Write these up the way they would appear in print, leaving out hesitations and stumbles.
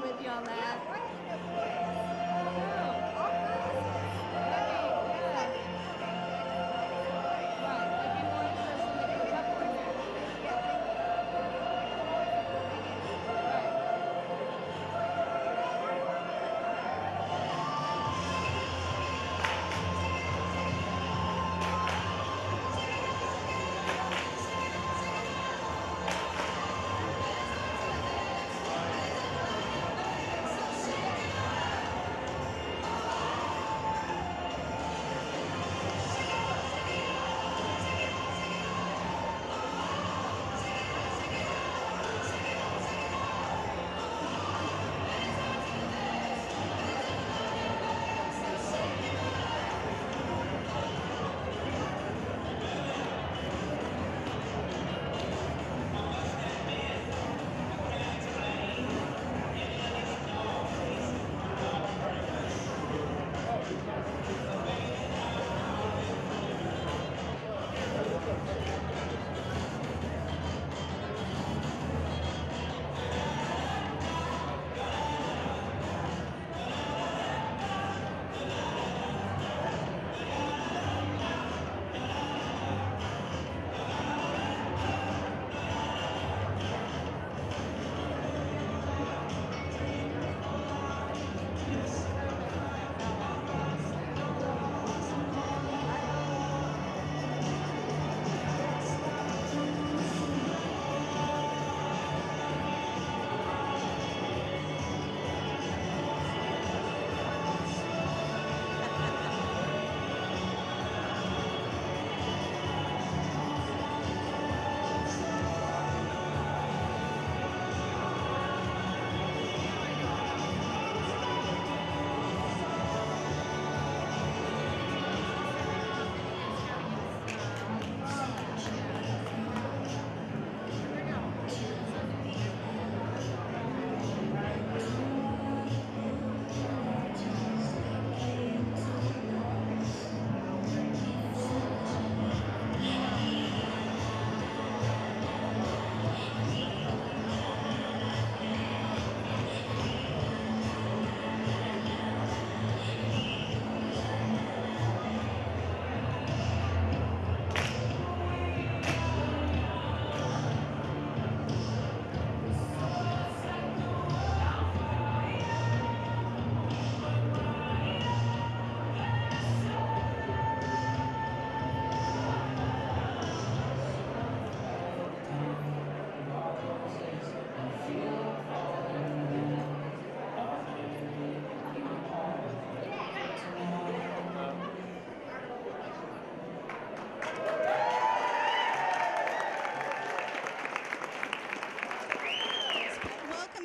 agreeing with you on that.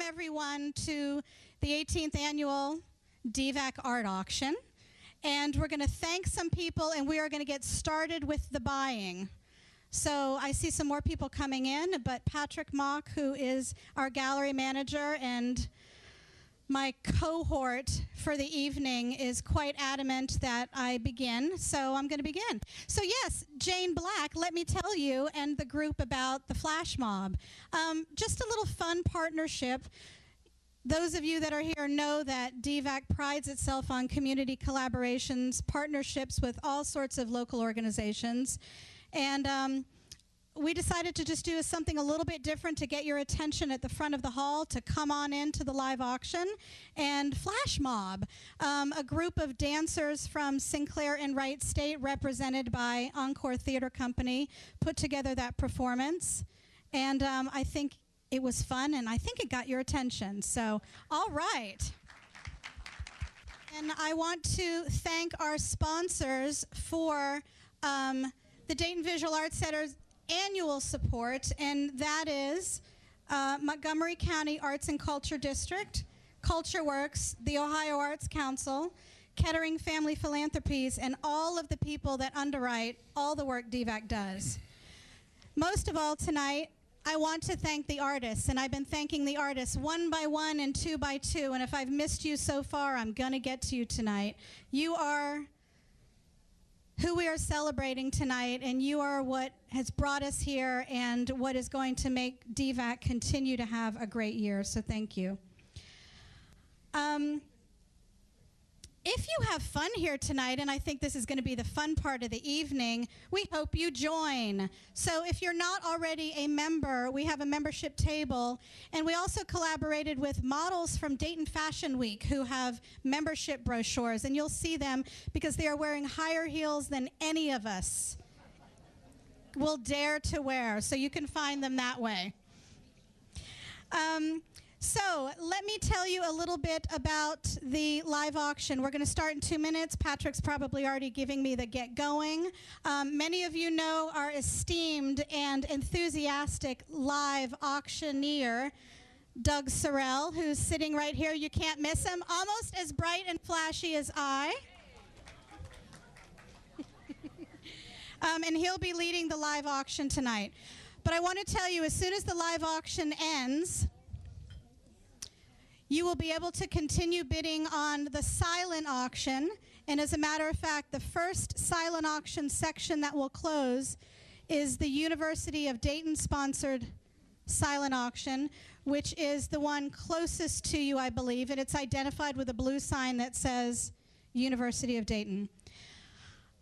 Everyone to the 18th annual DVAC art auction, and we're going to thank some people and we are going to get started with the buying. So I see some more people coming in, but Patrick Mock, who is our gallery manager and my cohort for the evening, is quite adamant that I begin, so I'm going to begin. So yes, Jane Black, let me tell you and the group about the flash mob. Just a little fun partnership. Those of you that are here know that DVAC prides itself on community collaborations, partnerships with all sorts of local organizations, and we decided to just do something a little bit different to get your attention at the front of the hall, to come on into the live auction. And Flash Mob, a group of dancers from Sinclair and Wright State, represented by Encore Theater Company, put together that performance. And I think it was fun, and I think it got your attention. So, all right. And I want to thank our sponsors for the Dayton Visual Arts Center's annual support, and that is Montgomery County Arts and Culture District, Culture Works, the Ohio Arts Council, Kettering Family Philanthropies, and all of the people that underwrite all the work DVAC does. Most of all tonight, I want to thank the artists, and I've been thanking the artists one by one and two by two, and if I've missed you so far, I'm going to get to you tonight. You are who we are celebrating tonight, and you are what has brought us here and what is going to make DVAC continue to have a great year, so thank you. If you have fun here tonight, and I think this is going to be the fun part of the evening, we hope you join. So if you're not already a member, we have a membership table, and we also collaborated with models from Dayton Fashion Week who have membership brochures, and you'll see them because they are wearing higher heels than any of us will dare to wear, so you can find them that way. So let me tell you a little bit about the live auction. We're going to start in 2 minutes. Patrick's probably already giving me the get going. Many of you know our esteemed and enthusiastic live auctioneer, Doug Sorrell, who's sitting right here. You can't miss him. Almost as bright and flashy as I. And he'll be leading the live auction tonight. But I want to tell you, as soon as the live auction ends, you will be able to continue bidding on the silent auction. And as a matter of fact, the first silent auction section that will close is the University of Dayton sponsored silent auction, which is the one closest to you, I believe, and it's identified with a blue sign that says University of Dayton.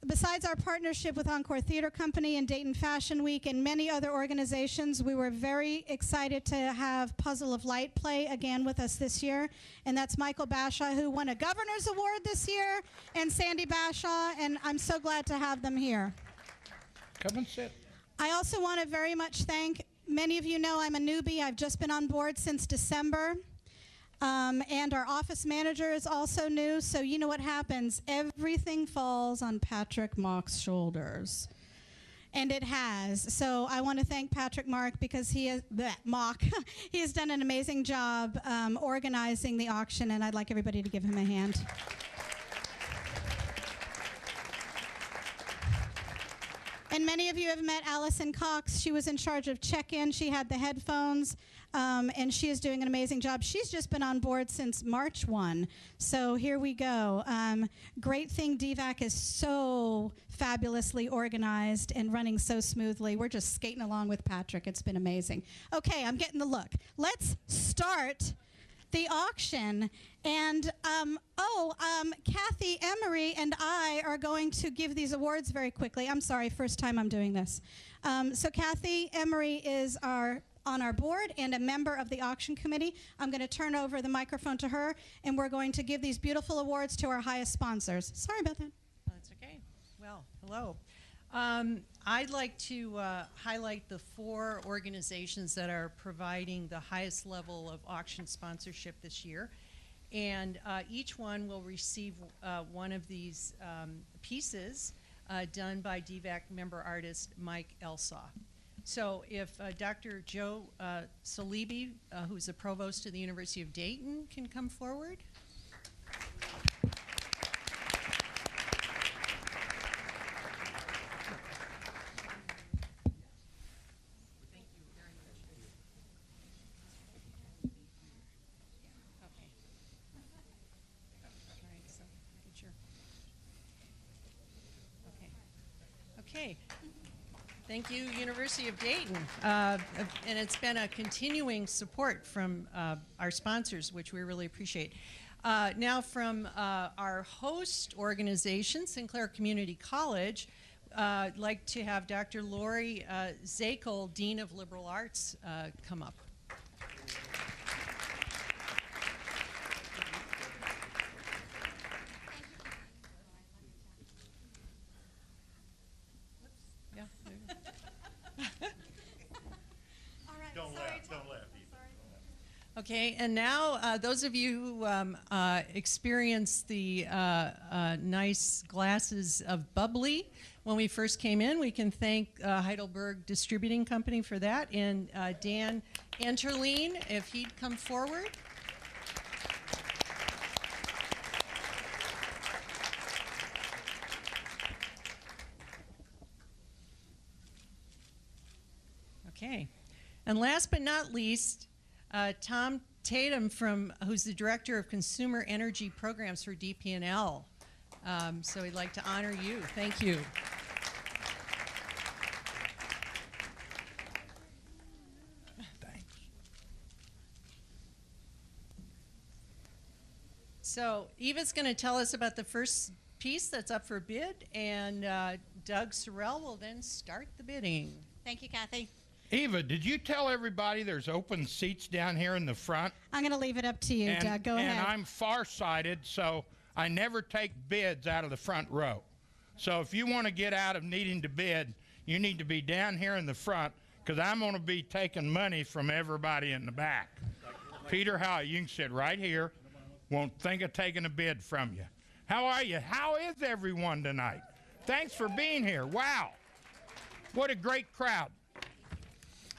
Besides our partnership with Encore Theater Company and Dayton Fashion Week and many other organizations, we were very excited to have Puzzle of Light play again with us this year. And that's Michael Bashaw, who won a Governor's Award this year, and Sandy Bashaw, and I'm so glad to have them here. Come and sit. I also want to very much thank, many of you know I'm a newbie. I've just been on board since December. And our office manager is also new, so you know what happens. Everything falls on Patrick Mock's shoulders. And it has. So I want to thank Patrick Mark because he has done an amazing job organizing the auction, and I'd like everybody to give him a hand. And many of you have met Allison Cox. She was in charge of check-in. She had the headphones, and she is doing an amazing job. She's just been on board since March 1. So here we go. Great thing, DVAC is so fabulously organized and running so smoothly. We're just skating along with Patrick. It's been amazing. Okay, I'm getting the look. Let's start the auction. And Kathy Emery and I are going to give these awards very quickly. I'm sorry, first time I'm doing this. So Kathy Emery is on our board and a member of the auction committee. I'm going to turn over the microphone to her, and we're going to give these beautiful awards to our highest sponsors. Sorry about that. That's okay. Well, hello. I'd like to highlight the 4 organizations that are providing the highest level of auction sponsorship this year. And each one will receive one of these pieces done by DVAC member artist Mike Elsaw. So if Dr. Joe Salibi, who's the provost of the University of Dayton, can come forward. Okay. Thank you, University of Dayton. And it's been a continuing support from our sponsors, which we really appreciate. Now from our host organization, Sinclair Community College, I'd like to have Dr. Lori Zakel, Dean of Liberal Arts, come up. Okay, and now those of you who experienced the nice glasses of bubbly when we first came in, we can thank Heidelberg Distributing Company for that, and Dan Enterline, if he'd come forward. Okay, and last but not least, Tom Tatum, who's the Director of Consumer Energy Programs for DP&L. So we'd like to honor you. Thank you. Thanks. So Eva's going to tell us about the first piece that's up for bid, and Doug Sorrell will then start the bidding. Thank you, Kathy. Eva, did you tell everybody there's open seats down here in the front? I'm going to leave it up to you, Doug. Go ahead. And I'm farsighted, so I never take bids out of the front row. So if you want to get out of needing to bid, you need to be down here in the front, because I'm going to be taking money from everybody in the back. Peter Howe, you can sit right here. Won't think of taking a bid from you. How are you? How is everyone tonight? Thanks for being here. Wow. What a great crowd.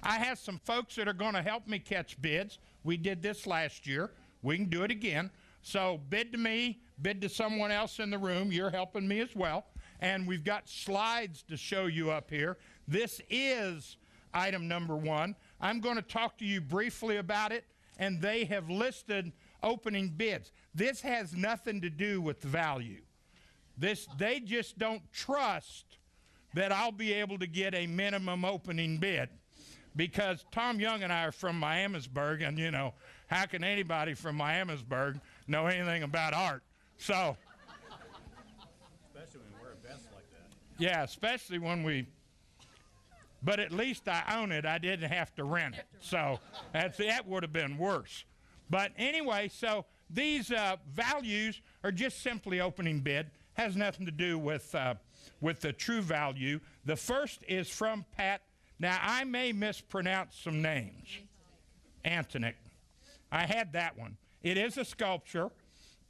I have some folks that are going to help me catch bids. We did this last year. We can do it again. So bid to me, bid to someone else in the room. You're helping me as well. And we've got slides to show you up here. This is item number 1. I'm going to talk to you briefly about it, and they have listed opening bids. This has nothing to do with value. They just don't trust that I'll be able to get a minimum opening bid, because Tom Young and I are from Miamisburg, and you know, how can anybody from Miamisburg know anything about art? So, especially when we're events like that. Yeah, especially when we, but at least I own it. I didn't have to rent it. So that would have been worse. But anyway, so these values are just simply opening bid. Has nothing to do with the true value. The first is from Pat. Now, I may mispronounce some names. Antonic. I had that one. It is a sculpture.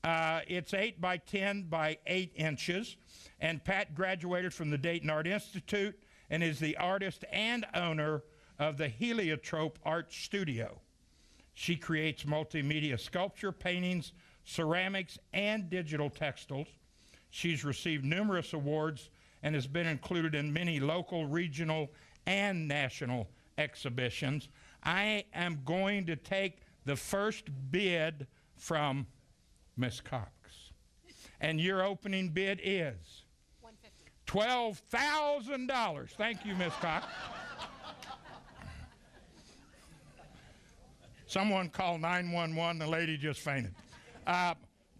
It's 8 by 10 by 8 inches. And Pat graduated from the Dayton Art Institute and is the artist and owner of the Heliotrope Art Studio. She creates multimedia sculpture, paintings, ceramics, and digital textiles. She's received numerous awards and has been included in many local, regional, and national exhibitions. I am going to take the first bid from Miss Cox. And your opening bid is? $12,000. Thank you, Miss Cox. Someone called 911. The lady just fainted.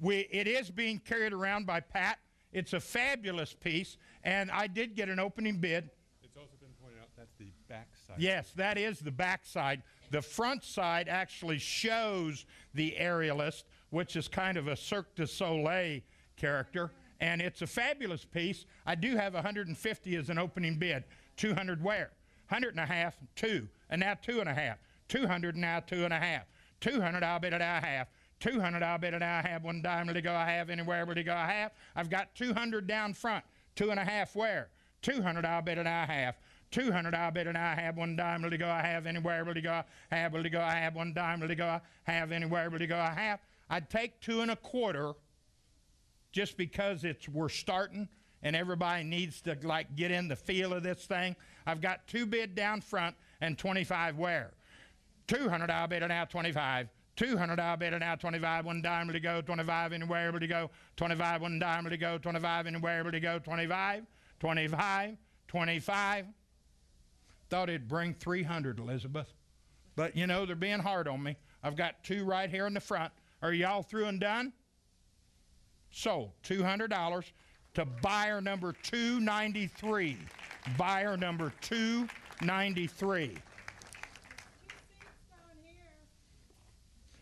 It is being carried around by Pat. It's a fabulous piece, and I did get an opening bid. It's also been pointed out that's the back side. Yes, that is the back side. The front side actually shows the aerialist, which is kind of a Cirque du Soleil character, and it's a fabulous piece. I do have 150 as an opening bid. 200 where? 100 and a half, 2, and now 2 and a half. 200 and now 2 and a half. 200, I'll bid it I have. 200, I'll bid it I have. $1 to go I have. Anywhere will to go I have. I've got 200 down front. 2 and a half where? 200, I'll bid it I have. 200, I'll bid it I have. $1 to go I have. Anywhere will to go I have. Will to go I have. $1 to go I have. Anywhere will to go I have. I'd take 2 1/4 just because we're starting and everybody needs to like get in the feel of this thing. I've got 2 bid down front and 25 where? 200, I'll bid it now 25. 200, I'll bid it now 25. $1 to go, 25 anywhere able to go. 25, $1 to go, 25 anywhere able to go. 25, 25, 25. Thought it'd bring 300, Elizabeth. But you know, they're being hard on me. I've got 2 right here in the front. Are y'all through and done? Sold. $200 to buyer number 293. Buyer number 293.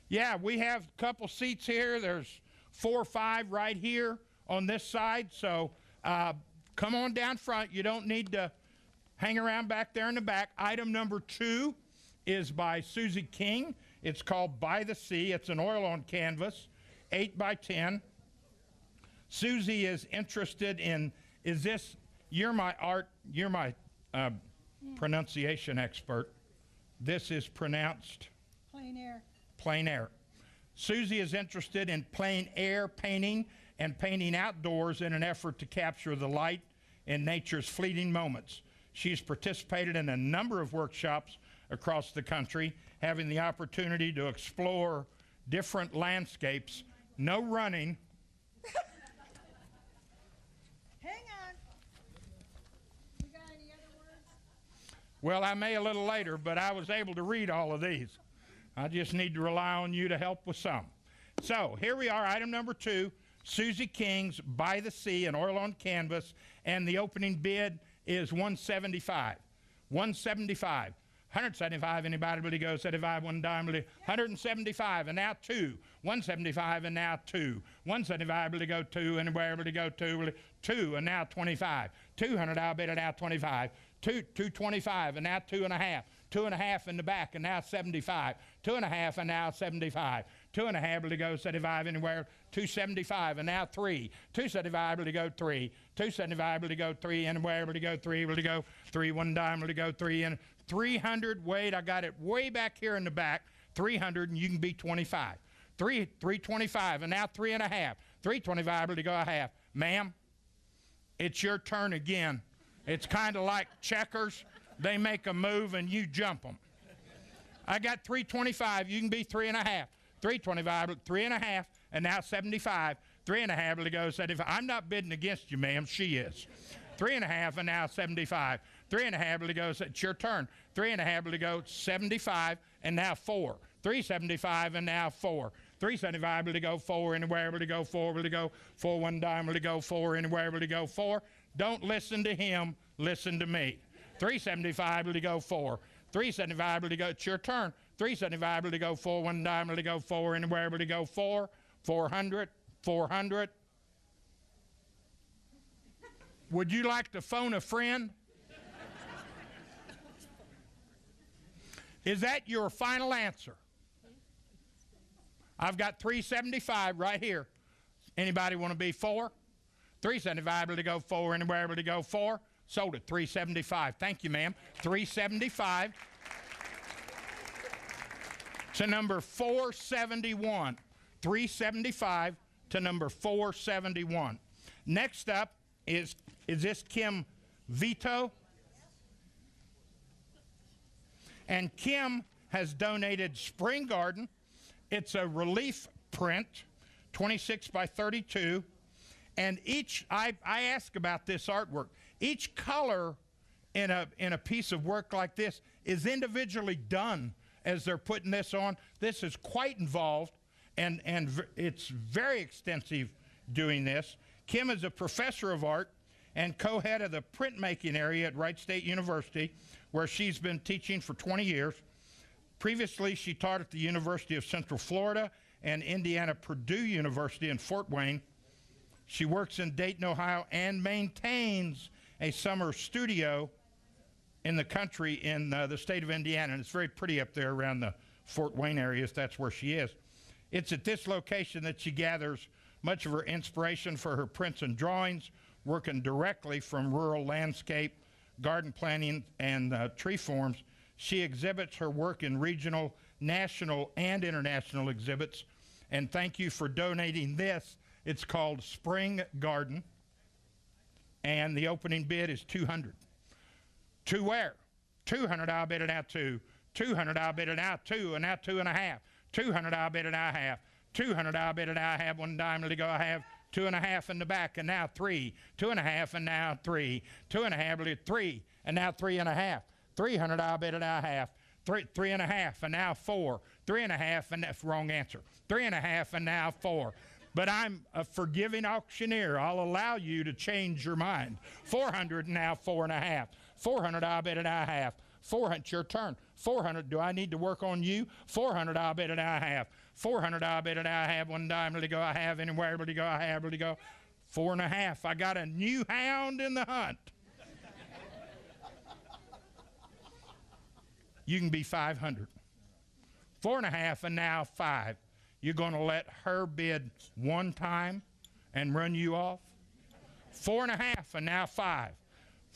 Yeah, we have a couple seats here. There's 4 or 5 right here on this side. So come on down front. You don't need to hang around back there in the back. Item number 2 is by Susie King. It's called By the Sea. It's an oil on canvas, 8 by 10. Susie is interested in, you're my pronunciation expert. This is pronounced? Plein air. Plein air. Susie is interested in plein air painting and painting outdoors in an effort to capture the light in nature's fleeting moments. She's participated in a number of workshops across the country, having the opportunity to explore different landscapes. No running. Hang on. You got any other words? Well, I may a little later, but I was able to read all of these. I just need to rely on you to help with some. So here we are, item number 2, Susie King's By the Sea, an oil on canvas, and the opening bid is $175. $175. $175, anybody really go 75, one dime, really, $175, and now 2. $175, and now 2. $175, really go 2, anywhere really go 2, really, 2, and now 25. $200, I'll bet it now 25. 225, and now 2.5. 2.5 in the back, and now 75. 2.5, and now 75. 2.5, really go 75, anywhere, 275, and now 3. 275, really go 3. 275, really go 3, anywhere, really go 3, really go 3, one dime, really go 3, and 300, wait, I got it way back here in the back, 300, and you can be 25. 325, and now 3.5. 325, really go a half. Ma'am, it's your turn again. It's kind of like checkers. They make a move and you jump them. I got 325, you can be 3.5. 325, 3.5, and now 75. 3.5, really go 75. I'm not bidding against you, ma'am, she is. 3.5, and now 75. 3.5, really go, it's your turn. 3.5, really go 75, and now 4. 375, and now 4. 375, really go 4, anywhere, really go 4, really go 4, one dime, really go 4, anywhere, really go 4. Don't listen to him, listen to me. 375, really go 4. 375, really go, it's your turn. 375, really go 4, one dime, really go 4, anywhere, really go 4. 400, 400. Would you like to phone a friend? Is that your final answer? I've got 375 right here. Anybody want to be 4? 375, really go 4, anywhere, really go 4. Sold at 375. Thank you, ma'am. 375 to number 471. 375 to number 471. Next up is this Kim Vito? And Kim has donated Spring Garden. It's a relief print, 26 by 32. And each, I ask about this artwork. Each color in a piece of work like this is individually done as they're putting this on. This is quite involved, and it's very extensive doing this. Kim is a professor of art and co-head of the printmaking area at Wright State University, where she's been teaching for 20 years. Previously, she taught at the University of Central Florida and Indiana Purdue University in Fort Wayne. She works in Dayton, Ohio, and maintains a summer studio in the country in the state of Indiana. And it's very pretty up there around the Fort Wayne area, if that's where she is. It's at this location that she gathers much of her inspiration for her prints and drawings, working directly from rural landscape, garden planting, and tree forms. She exhibits her work in regional, national, and international exhibits. And thank you for donating this. It's called Spring Garden, and the opening bid is $200. To where? $200, I'll bid it out 2. $200, I'll bid it out 2, and now 2.5. $200, I'll bid it out half. $200, I'll bid it out half. One dime to go, I have 2.5 in the back, and now 3. 2.5, and now 3. 2.5, 3, and now 3.5. $300, I'll bid it out half. 3.5, and now 4. 3.5, and that's wrong answer. 3.5, and now 4. But I'm a forgiving auctioneer. I'll allow you to change your mind. 400, and now 4.5. 400, I'll bid it out half. 400, your turn. 400, do I need to work on you? 400, I'll bid it out half. 400, I'll bid it out half. One dime, really go, I have anywhere, really go, I have, really go. 4.5, I got a new hound in the hunt. You can be 500. 4.5, and now 5. You're going to let her bid one time and run you off? 4.5, and now 5.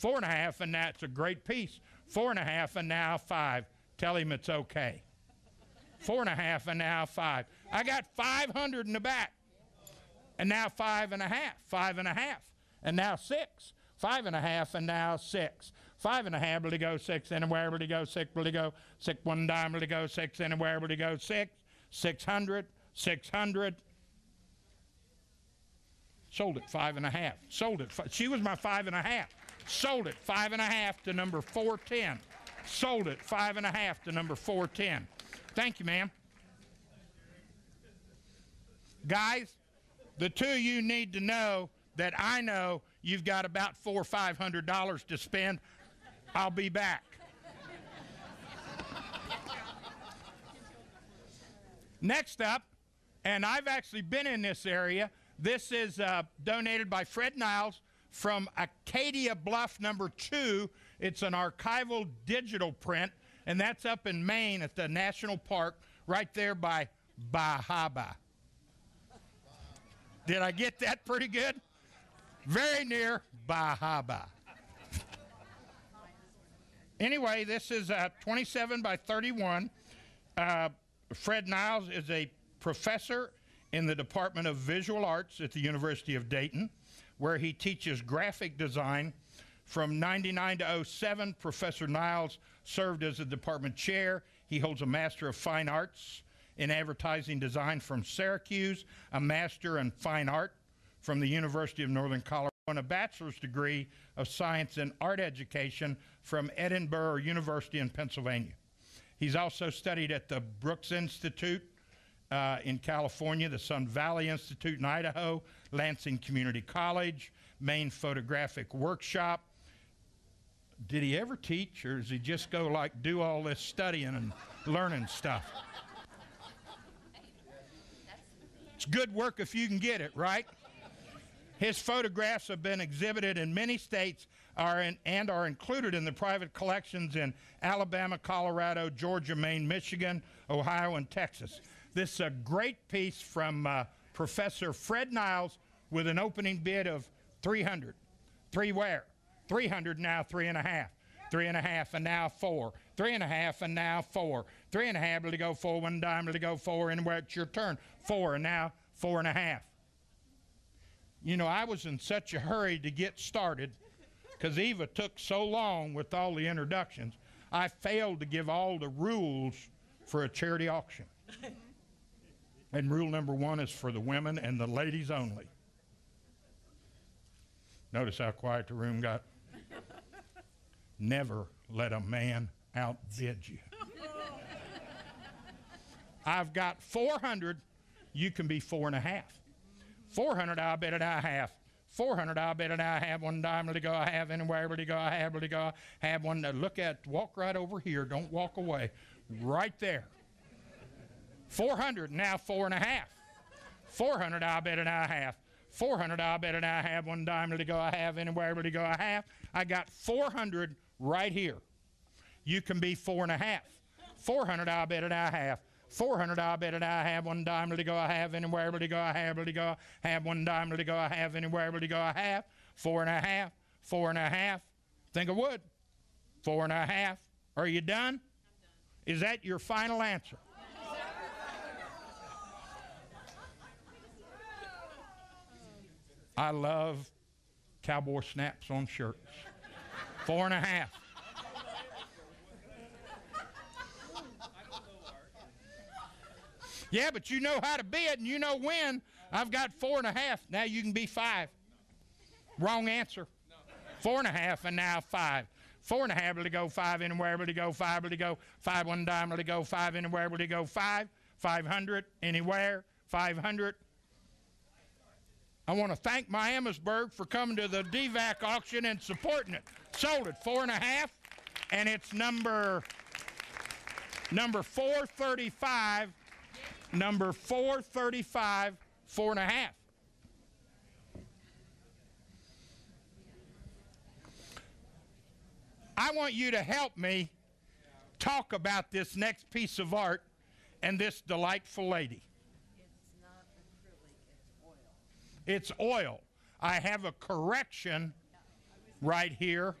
4.5, and that's a great piece. 4.5, and now 5. Tell him it's okay. 4.5, and now 5. I got 500 in the back. And now 5.5. 5.5, and now 6. 5.5, and now 6. 5.5, will he go 6, anywhere will he go 6, will he go 6, one dime will he go 6, anywhere will he go 6, 600, 600. Sold it 5.5. Sold it. She was my 5.5. Sold it 5.5 to number 410. Sold it 5.5 to number 410. Thank you, ma'am. Guys, the two of you need to know that I know you've got about $400 or $500 to spend. I'll be back. Next up, and I've actually been in this area, this is donated by Fred Niles from Acadia Bluff number 2. It's an archival digital print, and that's up in Maine at the National Park, right there by Bahaba. Did I get that pretty good? Very near Bahaba. Anyway, this is 27 by 31. Fred Niles is a professor in the Department of Visual Arts at the University of Dayton, where he teaches graphic design. From 99 to 07, Professor Niles served as a department chair. He holds a Master of Fine Arts in Advertising Design from Syracuse, a Master in Fine Art from the University of Northern Colorado, and a bachelor's degree of Science in Art Education from Edinburgh University in Pennsylvania. He's also studied at the Brooks Institute in California, the Sun Valley Institute in Idaho, Lansing Community College, Maine Photographic Workshop. Did he ever teach, or does he just go like do all this studying and learning stuff? It's good work if you can get it, right? His photographs have been exhibited in many states and are included in the private collections in Alabama, Colorado, Georgia, Maine, Michigan, Ohio, and Texas. This is a great piece from Professor Fred Niles with an opening bid of 300. 3 where? 300 now 3.5. 3.5 and now 4. 3.5 and now 4. 3.5 to go 4. 1 dime to go 4. Anywhere it's your turn. 4 and now 4.5. You know, I was in such a hurry to get started because Eva took so long with all the introductions. I failed to give all the rules for a charity auction. And rule number 1 is for the women and the ladies only. Notice how quiet the room got. Never let a man outbid you. I've got 400. You can be 4.5. 400, I'll bet it I have. 400, I'll bet it I have. 1 dime to go, I have. Anywhere to go, I have. To go, have one. Look at, walk right over here. Don't walk away. Right there. 400, now 4.5. 400, I'll bet it I have. 400, I'll bet it I have. 1 dime to go, I have. Anywhere to go, I have. I got 400 right here. You can be 4.5. 400, I'll bet it I have. 400, I'll bet it I have. 1 dime to go, I have. Anywhere to go, I have. To go, have. 1 dime to go, I have. Anywhere to go, I have. 4.5. 4.5. Think I would. 4.5. Are you done? I'm done. Is that your final answer? I love cowboy snaps on shirts. 4.5. Yeah, but you know how to bid and you know when. I've got 4.5. Now you can be 5. Wrong answer. 4.5 and now 5. 4.5 to go 5 anywhere to go 5 to go 5 1 dime to go 5 anywhere to go 5 500 anywhere 500. I want to thank my Amherstburg for coming to the DVAC auction and supporting it. Sold it 4.5, and it's number 435. Number 435, 4.5. I want you to help me talk about this next piece of art and this delightful lady. It's not acrylic, It's oil. I have a correction right here.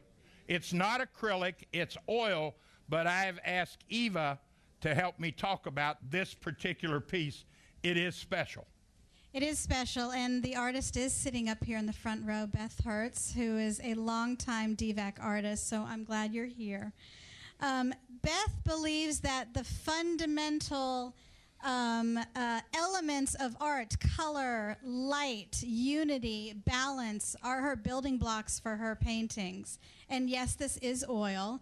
It's not acrylic, it's oil, but I have asked Eva to help me talk about this particular piece. It is special. It is special, and the artist is sitting up here in the front row, Beth Hertz, who is a longtime DVAC artist, so I'm glad you're here. Beth believes that the fundamental elements of art, color, light, unity, balance, are her building blocks for her paintings. And yes, this is oil.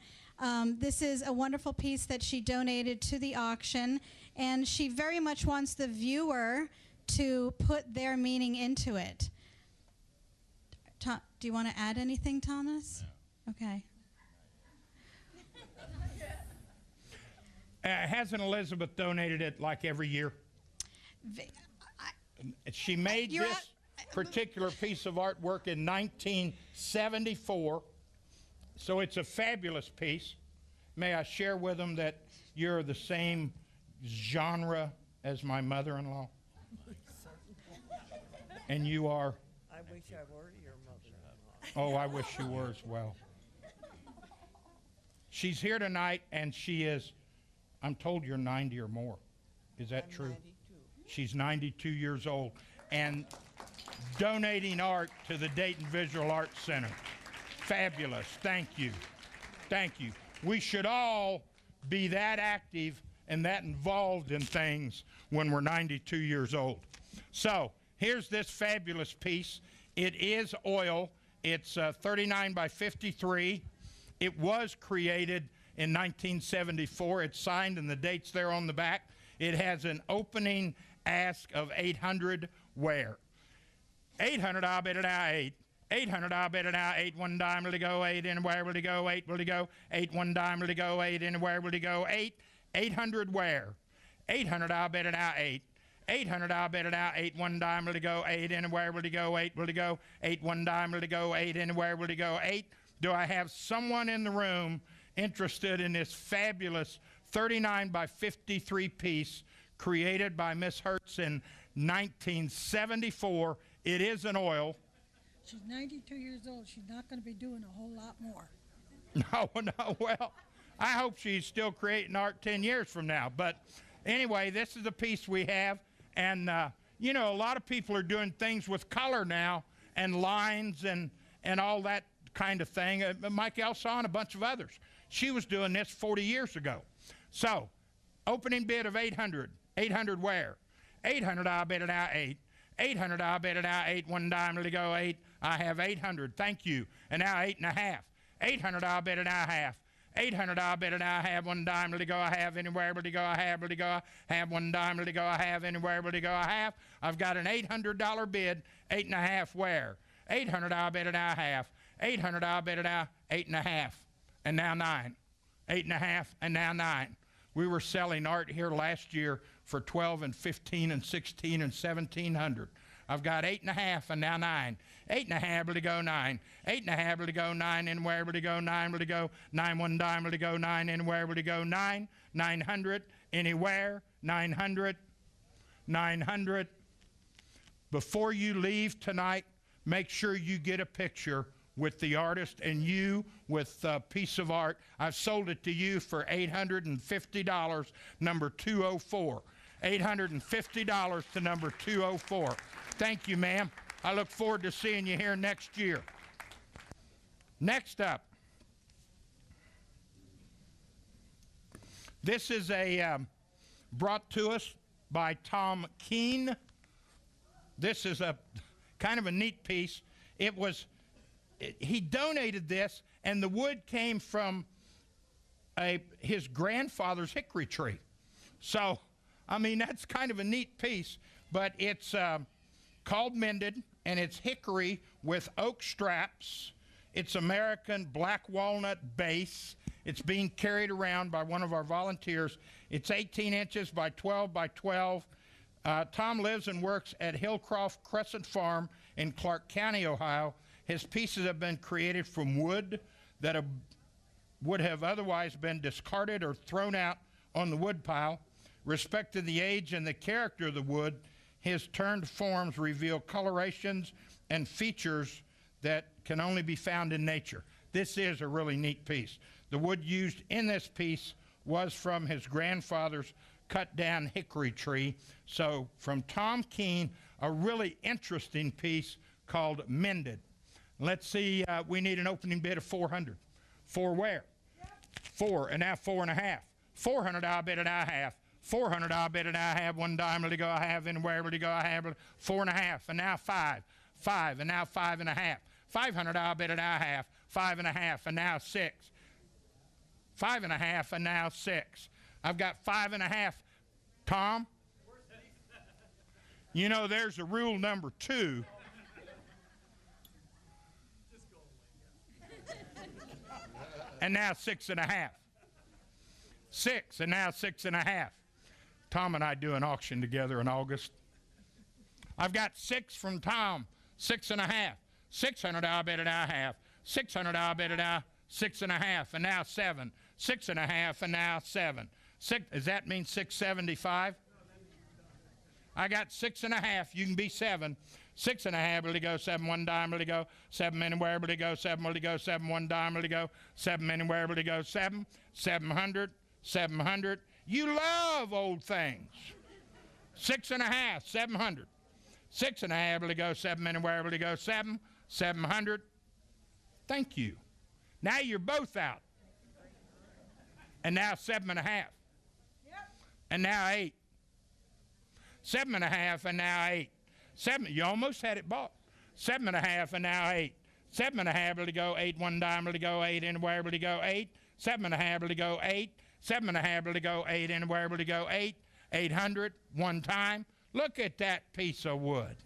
This is a wonderful piece that she donated to the auction, and she very much wants the viewer to put their meaning into it. Do you want to add anything, Thomas? No. Okay. Hasn't Elizabeth donated it like every year? She made this particular piece of artwork in 1974, so it's a fabulous piece. May I share with them that you're the same genre as my mother-in-law? And you are? I wish I were your mother-in-law. Oh, I wish you were as well. She's here tonight, and she is, I'm told you're 90 or more. Is that true? 92. She's 92 years old and donating art to the Dayton Visual Arts Center. Fabulous. Thank you. Thank you. We should all be that active and that involved in things when we're 92 years old. So here's this fabulous piece. It is oil. It's 39 by 53. It was created in 1974. It's signed and the date's there on the back. It has an opening ask of 800 where? 800, I'll bet it now 8. 800, I'll bet it now 8. 1 dime, will it go 8? Anywhere will it go 8? Will it go 8? 1 dime, will it go 8? Anywhere will it go 8? 800 where? 800, I'll bet it now 8. 800, I'll bet it now 8. 1 dime, will it go 8? Anywhere will it go 8? Will it go 8? 1 dime, will it go 8? Anywhere will it go 8? Do I have someone in the room interested in this fabulous 39 by 53 piece created by Miss Hertz in 1974? It is an oil. She's 92 years old. She's not going to be doing a whole lot more. No, well, I hope she's still creating art 10 years from now. But anyway, this is the piece we have. And, you know, a lot of people are doing things with color now and lines and all that kind of thing. Mike Elsaw and a bunch of others. She was doing this 40 years ago. So, opening bid of 800. 800 where? 800, I'll bet it out 8. 800, I'll bet it out 8. 1 dime, will it go 8? I have 800. Thank you. And now 8.5. 800, I'll bet it out half. 800, I'll bet it I have. 1 dime, will it go? I have. Anywhere will it go? I have. Will it go? I have. 1 dime, will it go? I have. Anywhere will it go? I have. I've got an $800 bid. 8.5 where? 800, I'll bet it I have. 800, I'll bet it I 8.5. And now 9. 8.5 and now 9. We were selling art here last year for 12 and 15 and 16 and 1700. I've got 8.5 and now 9. 8.5 will it go 9. 8.5 will it go 9. Anywhere will it go? 9 will it go? 9 1 dime will it go? 9 anywhere will it go? 9 900 anywhere 900 900. Before you leave tonight, make sure you get a picture with the artist and you with a piece of art. I've sold it to you for $850, number 204. $850 to number 204. Thank you, ma'am. I look forward to seeing you here next year. Next up, this is brought to us by Tom Keene. This is a kind of a neat piece. He donated this, and the wood came from his grandfather's hickory tree. So, I mean, that's kind of a neat piece, but it's called Mended, and it's hickory with oak straps. It's American black walnut base. It's being carried around by one of our volunteers. It's 18 inches by 12 by 12. Tom lives and works at Hillcroft Crescent Farm in Clark County, Ohio. His pieces have been created from wood that would have otherwise been discarded or thrown out on the wood pile. Respecting the age and the character of the wood, his turned forms reveal colorations and features that can only be found in nature. This is a really neat piece. The wood used in this piece was from his grandfather's cut down hickory tree. So from Tom Keene, a really interesting piece called Mended. Let's see, we need an opening bid of 400. For where? 4, and now 4.5. 400, I'll bet it I have. 400, I'll bet it I have. 1 dime will it go? I have. Anywhere will it go? I have. 4.5, and now 5. 5, and now 5.5. 500, I'll bet it I have. 5.5, and now 6. 5.5, and now 6. I've got 5.5. Tom? You know, there's a rule number 2. And now 6.5. 6, and now 6.5. Tom and I do an auction together in August. I've got 6 from Tom, 6.5. $600 bid it I have. $600 bid it I, 6.5, and now 7. 6.5, and now 7. Does that mean 675? I got 6.5. You can be 7. 6.5, will he go? 7, 1 dime, will he go? 7 anywhere, will he go? 7, will he go? 7, 1 dime, will he go? 7 anywhere, will he go? 7, 700, 700. You love old things. 6.5, 700. 6.5, will he go? 7 anywhere, will he go? 7, 700. Thank you. Now you're both out. And now 7.5. And now 8. 7.5, and now 8. 7. You almost had it bought. 7.5, and now 8. 7.5, will he go? 8, 1 dime, will he go? 8 anywhere, will he go? 8. 7.5, will he go? 8. 7.5, will he go? 8 anywhere, will he go? 8. 800, 1 time. Look at that piece of wood.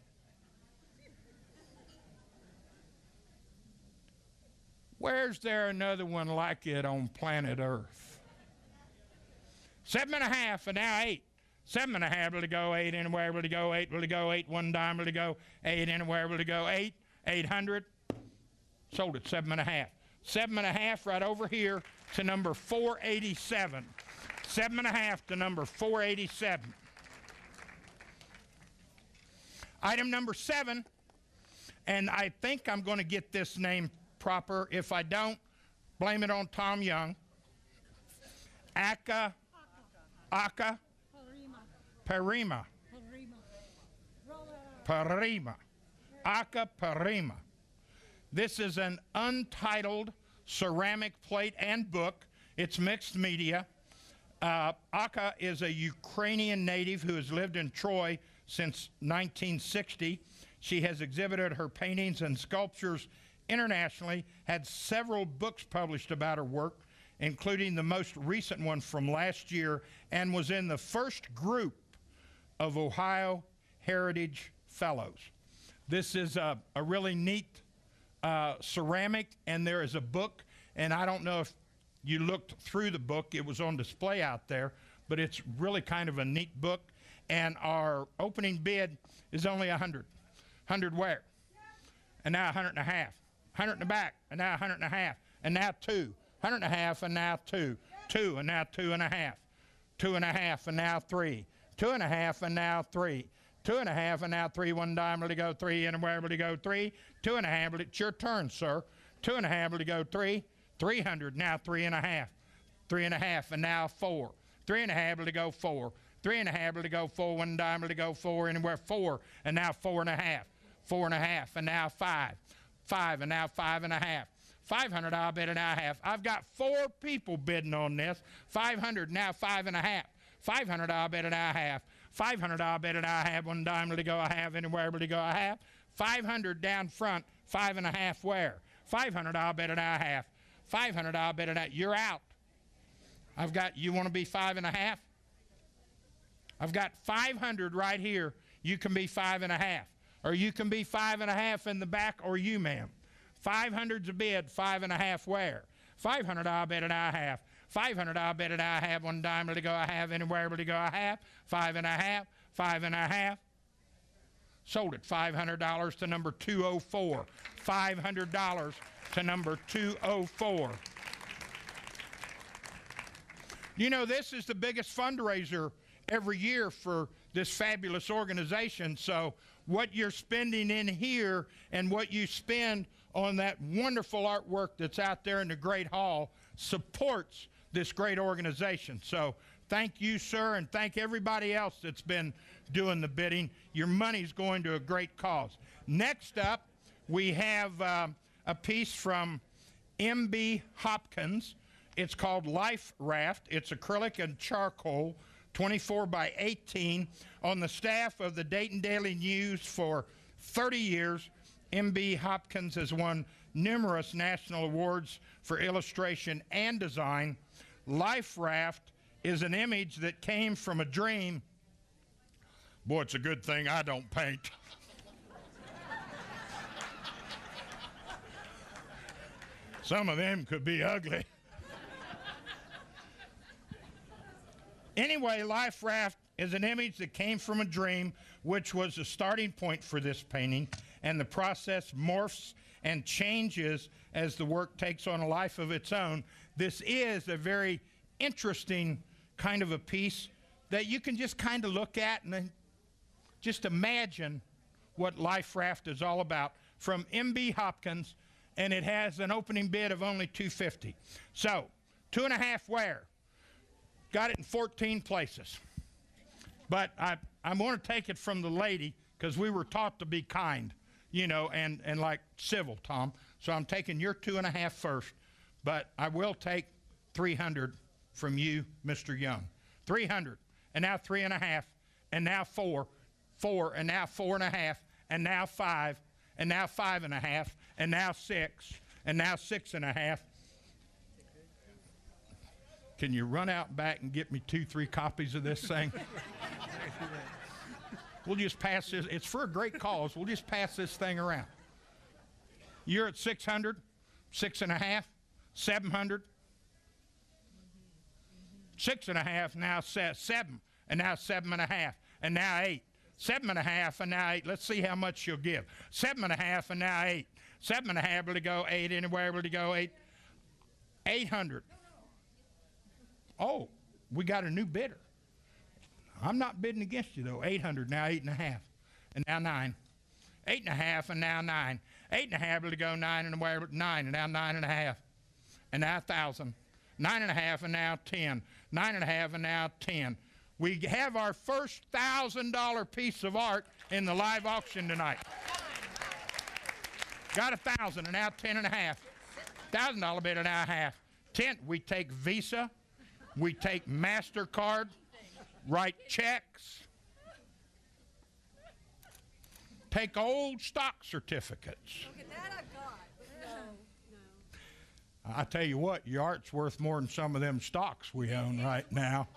Where's there another one like it on planet Earth? 7.5, and now 8. 7.5, will he go? 8 anywhere, will he go? 8, will he go? 8, 1 dime, will he go? 8 anywhere, will he go? 8, 800. Sold it, 7.5. 7.5 right over here to number 487. 7.5 to number 487. Item number 7, and I think I'm going to get this name proper. If I don't, blame it on Tom Young. Aka Parima. Aka Parima. This is an untitled ceramic plate and book. It's mixed media. Aka is a Ukrainian native who has lived in Troy since 1960. She has exhibited her paintings and sculptures internationally, had several books published about her work, including the most recent one from last year, and was in the first group of Ohio Heritage Fellows. This is a really neat ceramic, and there is a book, and I don't know if you looked through the book. It was on display out there, but it's really kind of a neat book, and our opening bid is only 100. 100 where? And now 100 and a half. 100 in the back, and now 100 and a half, and now 2. 100 and a half, and now 2. 2, and now 2 and a half. 2 and a half, and now 3. 2 and a half, and now 3. 2 and a half, and now 3. 1 dime, will he go? 3 anywhere, will he go? 3. 2 and a half, it's your turn, sir. 2 and a half, will he go? 3. 300, now 3 and a half. 3 and a half, and now 4. 3 and a half, will he go? 4. 3 and a half, will he go? 4. 1 dime, will he go? 4 anywhere? 4, and now 4 and a half. 4 and a half, and now 5. 5, and now 5 and a half. 500, I'll bid and I have. I've got 4 people bidding on this. 500, now 5 and a half. 500, I'll bid and I have. 500, I'll bid and I have. 1 dime, will he go? I have. Anywhere, will he go? I have. 500 down front. 5 and a half where? 500, I'll bid and I have. 500, I'll bid and I. You're out. I've got, you want to be 5 and a half? I've got 500 right here. You can be 5 and a half. Or you can be 5 and a half in the back, or you, ma'am. 500's a bid, 5 and a half where? 500, I'll bid and I have. 500, I'll bid and I have. 1 dime, will he go? I have. Anywhere, will he go? I have. 5 and a half. 5 and a half. Sold it. $500 to number 204. $500 to number 204. You know, this is the biggest fundraiser every year for this fabulous organization. So what you're spending in here and what you spend on that wonderful artwork that's out there in the Great Hall supports this great organization. So thank you, sir, and thank everybody else that's been doing the bidding. Your money's going to a great cause. Next up, we have a piece from M.B. Hopkins. It's called Life Raft. It's acrylic and charcoal, 24 by 18. On the staff of the Dayton Daily News for 30 years, M.B. Hopkins has won numerous national awards for illustration and design. Life Raft is an image that came from a dream Boy, it's a good thing I don't paint. Some of them could be ugly. Anyway, Life Raft is an image that came from a dream, which was the starting point for this painting, and the process morphs and changes as the work takes on a life of its own. This is a very interesting kind of a piece that you can just kind of look at and then just imagine what Life Raft is all about, from M.B. Hopkins, and it has an opening bid of only $250. So, 2.5 wear. Got it in 14 places. But I want to take it from the lady, because we were taught to be kind, you know, and like civil, Tom. So I'm taking your 2.5 first, but I will take 300 from you, Mr. Young. 300, and now 3.5, and now 4, and now 4.5, and now 5, and now 5.5, and now 6, and now 6.5. Can you run out back and get me 2-3 copies of this thing? We'll just pass this. It's for a great cause. We'll just pass this thing around. You're at 600, 6.5, 700, 6.5, now 7, and now 7.5, and now 8, 7.5, and now 8. Let's see how much you'll give. 7.5, and now 8, 7.5, will it go 8 anywhere? Will it go 8? 800. Oh, we got a new bidder. I'm not bidding against you, though. 800, now 8.5, and now 9. 8.5, and now 9. 8.5, will it go 9 anywhere? 9, and now 9.5, and now 1,000. 9.5, and now 10. 9.5, and now 10. We have our first $1,000 piece of art in the live auction tonight. Got 1,000, and now 10.5. $1,000 bid, and now half. 10. We take Visa. We take MasterCard. Write checks. Take old stock certificates. Okay, that I've got, but no. I tell you what, your art's worth more than some of them stocks we own right now.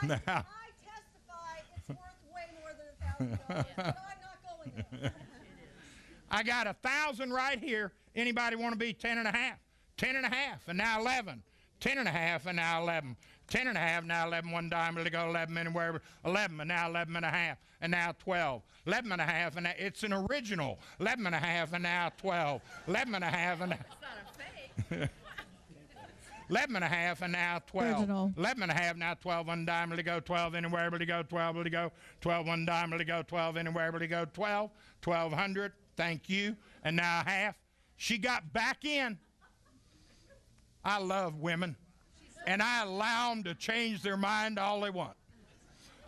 I testify it's worth way more than $1,000, but I'm not going there. I got 1,000 right here. Anybody want to be 10.5? 10.5, and now 11. 10.5, and now 11. 10.5, now 11, one dime, it'll go 11 anywhere, 11, and now 11.5, and now 12. 11.5, and now, it's an original. 11.5, and now 12. 11.5, and now... It's not a fake. 11.5, and now 12. Original. 11.5, now 12, one dime, it'll go 12 anywhere, it'll go 12, it'll go 12, one dime, it'll go 12 anywhere, it'll go 12. 1,200, thank you, and now half. She got back in. I love women, and I allow them to change their mind all they want.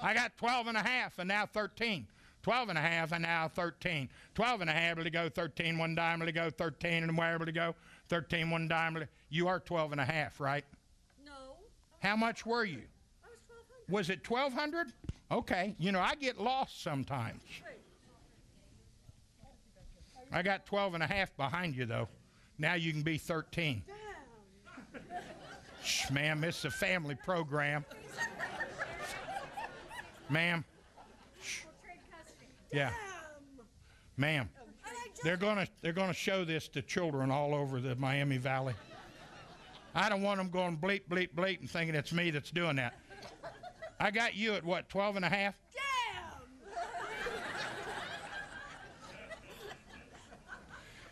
I got 12.5, and now 13. 12.5, and now 13. 12.5, will it go 13, one dime, will it go 13, and where will it go? 13, one dime. You are 12.5, right? No, How much were you? I was 1,200. Was it 1,200? Okay. You know, I get lost sometimes. I got 12.5 behind you, though. Now you can be 13. Shh, ma'am, this is a family program. Ma'am. Shh. Yeah. Ma'am. They're gonna show this to children all over the Miami Valley. I don't want them going bleep, bleep, bleep and thinking it's me that's doing that. I got you at what, 12.5? Damn!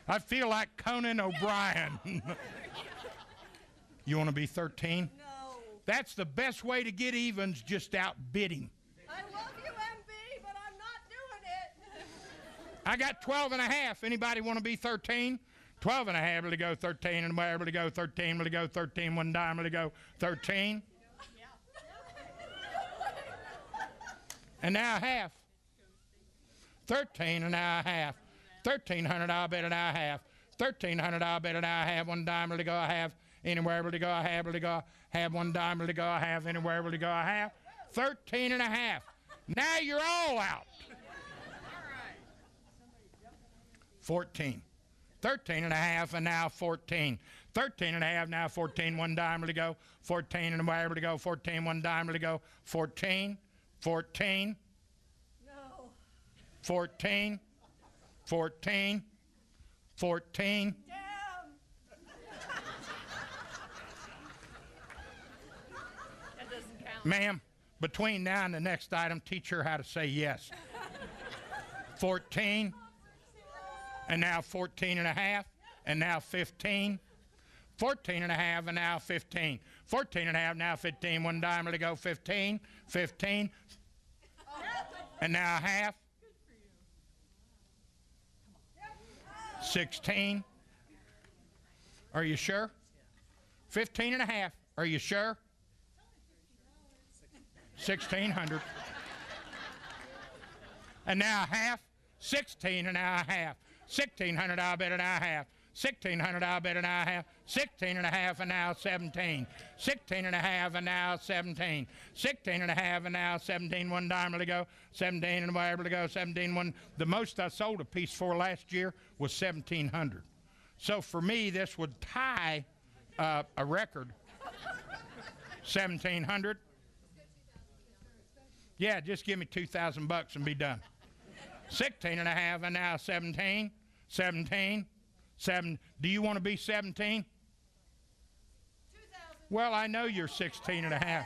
I feel like Conan O'Brien. You want to be 13? No. That's the best way to get evens, just outbidding. I love you, MB, but I'm not doing it. I got 12.5. Anybody want to be 13? 12.5, will it go 13, and where will it go 13, will it go 13, one dime, will it go 13? And now half. 13, and now half. 1,300, I'll bet an hour half. 1,300, I'll bet an hour half. One dime, will it go a half? Anywhere will it go a half? Will it go half? One dime, will it go a half? Anywhere will it go a half? 13.5. Now you're all out. 14. 13.5, and now 14. 13.5, now 14. One dime, will it go? 14, and where will it go? 14, one dime, will it go? 14. 14. No. 14, 14, 14. Down. That doesn't count. Ma'am, between now and the next item, teach her how to say yes. 14, and now 14 and a half, and now 15. 14 and a half, and now 15. 14 and a half, now 15. One dime to go. 15, 15, and now a half. 16. Are you sure? 15 and a half. Are you sure? 1,600. And now a half. 16 and now a half. 1,600, I'll bet, and a half. 1,600, I'll bet, and a half. 16 and a half, and now 17. 16 and a half, and now 17. 16 and a half, and now 17. One dime to go. 17 and whatever to go. 17. One. The most I sold a piece for last year was 1,700. So for me, this would tie a record. 1,700. Yeah, just give me $2,000 and be done. 16 and a half, and now 17. 17. 7. Do you want to be 17? 2,000. Well, I know you're 16 and a half.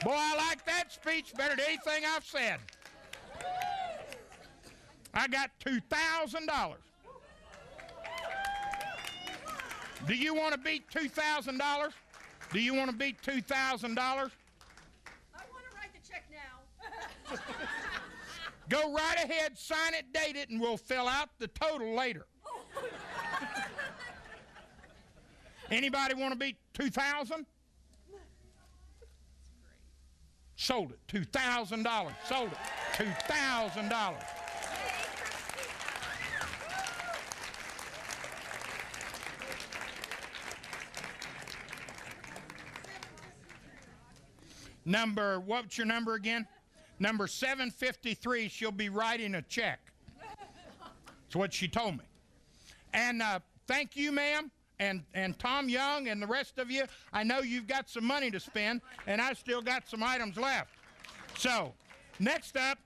Boy, I like that speech better than anything I've said. I got $2,000. Do you want to beat $2,000? Do you want to beat $2,000? I want to write the check now. Go right ahead, sign it, date it, and we'll fill out the total later. Anybody want to beat 2,000? Sold it, $2,000. Sold it, $2,000. Number, what's your number again? Number 753, she'll be writing a check. That's what she told me. And thank you, ma'am, and Tom Young and the rest of you. I know you've got some money to spend, and I still got some items left. So, next up,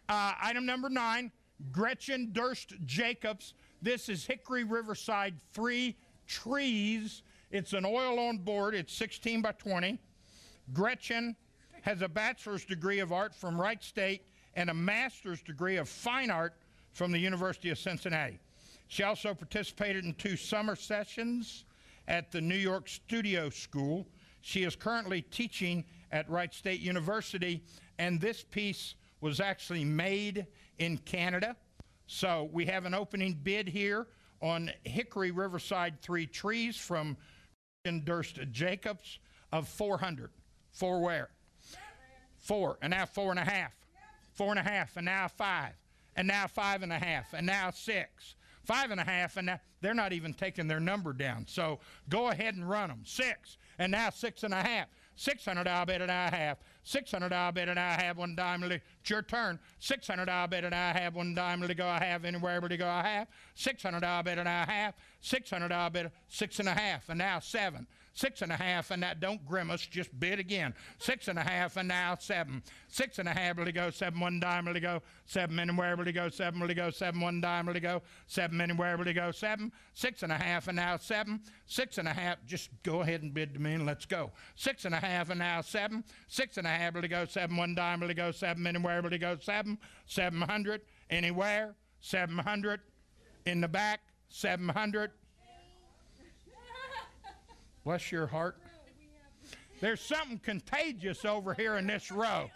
item number 9, Gretchen Durst Jacobs. This is Hickory Riverside 3 Trees. It's an oil on board. It's 16 by 20. Gretchen has a bachelor's degree of art from Wright State and a master's degree of fine art from the University of Cincinnati. She also participated in 2 summer sessions at the New York Studio School. She is currently teaching at Wright State University, and this piece was actually made in Canada. So we have an opening bid here on Hickory Riverside 3 Trees from Durst Jacobs of 400. For where? 4, and now 4 and a half. 4 and a half, and now 5, and now 5 and a half, and now 6. 5 and a half, and now they're not even taking their number down. So go ahead and run them. 6, and now 6 and a half. 600, I'll bet, and I have. 600, I'll bet, and I have. One dime. It's your turn. 600, I'll bet, and I have. One dime to go. I have anywhere to go. I have. 600, I'll bet, and I have. 600, I'll bet. 6 and a half, and now 7. 6 and a half, and that don't grimace, just bid again. 6 and a half, and now 7. 6 and a half to go. 7, one dime to go. 7 anywhere to go. 7 to go. 7, one dime to go. 7 anywhere to go. 7. 6 and a half, and now 7. 6 and a half, just go ahead and bid to me and let's go. 6 and a half, and now 7. 6 and a half to go. 7, one dime to go. 7 anywhere to go. 7. 700 anywhere. 700 in the back. 700. Bless your heart. There's something contagious over here in this row.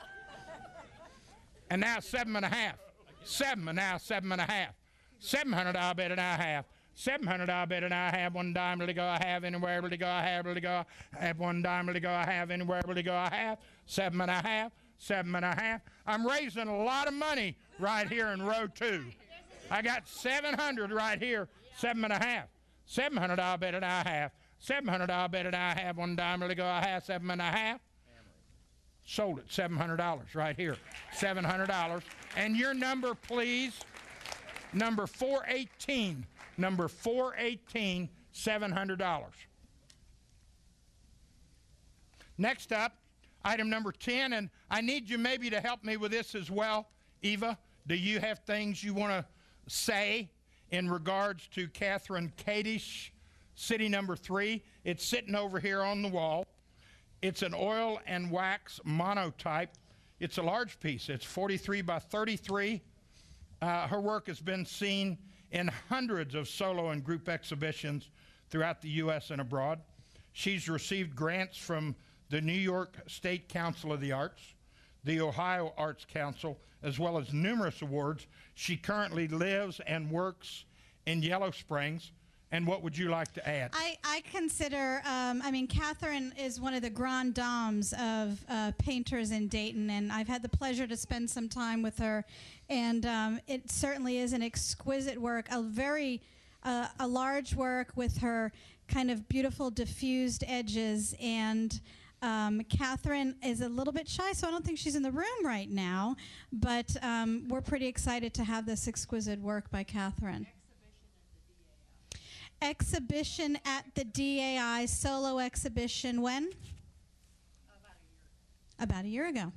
And now 7 and a half. 7, and now 7 and a half. 700, I'll bet, and I have. 700, I'll bet, and I have. One dime to go. I have anywhere to go. I have to go. I have. One dime to go. I have anywhere to go. I have. 7 and a half. 7 and a half. I'm raising a lot of money right here in row 2. I got 700 right here. 7 and a half. 700, I'll bet, and I have. 700, I'll bet, and I have. One dime to go. I have. 7 and a half. Sold it. $700 right here. $700. And your number, please. Number 418. Number 418, $700. Next up, Item number 10, and I need you maybe to help me with this as well. Eva, do you have things you want to say in regards to Catherine Kadish, city number 3? It's sitting over here on the wall. It's an oil and wax monotype. It's a large piece. It's 43 by 33. Her work has been seen in hundreds of solo and group exhibitions throughout the U.S. and abroad. She's received grants from the New York State Council of the Arts, the Ohio Arts Council, as well as numerous awards. She currently lives and works in Yellow Springs. And what would you like to add? I consider, I mean, Catherine is one of the grand dames of painters in Dayton, and I've had the pleasure to spend some time with her. And it certainly is an exquisite work, a large work with her kind of beautiful diffused edges. And Catherine is a little bit shy, so I don't think she's in the room right now. But we're pretty excited to have this exquisite work by Catherine. Exhibition at the DAI, solo exhibition when? About a year ago.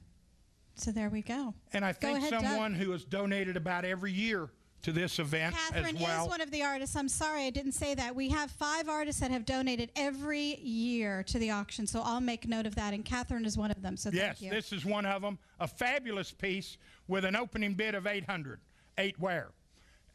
So there we go. And I think ahead, someone who has donated about every year to this event Catherine as well. is one of the artists. I'm sorry I didn't say that. We have 5 artists that have donated every year to the auction, so I'll make note of that, and Catherine is one of them, so Yes, thank you. this is one of them. A fabulous piece with an opening bid of 800. 8 where?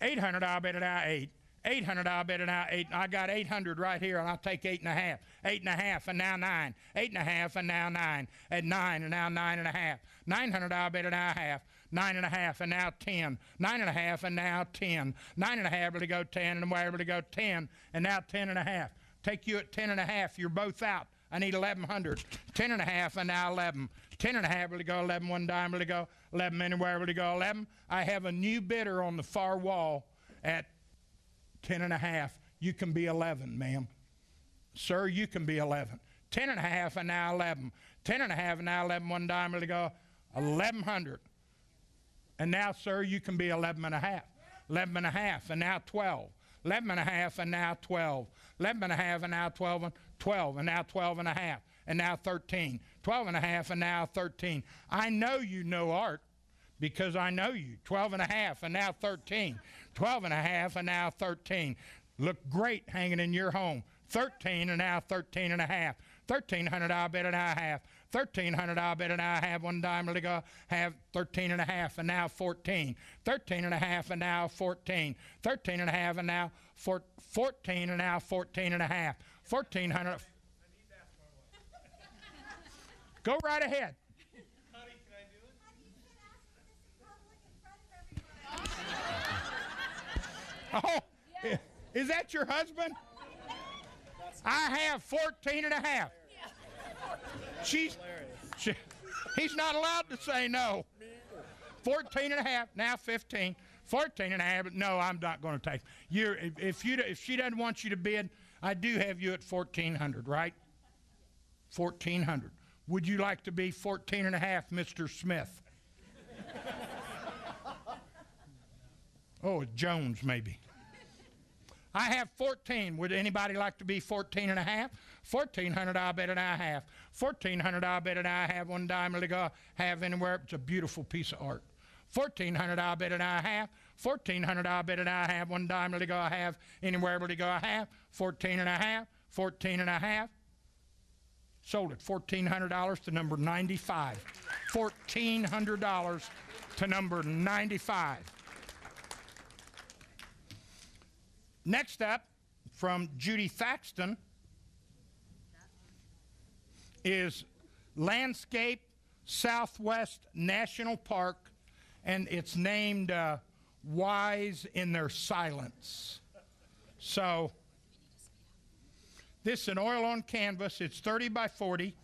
800, I'll bet it out 8. 800, I'll bet it out 8. I got 800 right here, and I'll take 8.5. 8.5, and now 9. 8.5, and now 9. At 9, and now 9.5. 900, I'll bet it out half. 9.5, and now 10. 9.5, and now 10. 9.5, able to go 10, and we're able to go 10, and now 10.5. Take you at 10.5. You're both out. I need 1,100. 10.5, and now 11. 10.5, able to go 11. One dime, able to go 11. Anywhere, able to go 11. I have a new bidder on the far wall at 10.5. You can be 11, ma'am. Sir, you can be 11. 10.5, and now 11. 10.5, and now 11. One dime, able to go 1,100. And now, sir, you can be 11.5. 11.5, and now 12. 11.5, and now 12. 11.5, and now 12. 12, and now 12.5, and now 13. 12.5, and now 13. I know you know art because I know you. 12.5, and now 13. 12.5, and now 13. Look great hanging in your home. 13, and now 13.5. 1,300, I'll bet it I have. 1,300, I'll bet it I have. One dime to go. Have 13.5, and now 14. 13.5, and now 14. 13.5, and now 14, and now 14.5. 1,400. Go right ahead. Honey, can I do it? Honey, you can ask me this in public in front of everybody. Oh, is that your husband? I have 14.5. He's not allowed to say no. 14.5, now 15. 14.5, no, I'm not going to take. If she doesn't want you to bid, I do have you at 1,400, right? 1,400. Would you like to be 14.5, Mr. Smith? Oh, Jones, maybe. I have 14. Would anybody like to be 14.5? 1,400, I'll bet it I have. 1,400, I'll bet it I have. One dime to go have anywhere. It's a beautiful piece of art. 1,400, I'll bet it I have. 1,400, I'll bet it I have. One dime to go I have anywhere to go I have. 14.5, 14.5. Sold it $1,400 to number 95. $1,400 to number 95. Next up, from Judy Thaxton, is Landscape Southwest National Park, and it's named Wise in Their Silence. So, this is an oil on canvas. It's 30 by 40.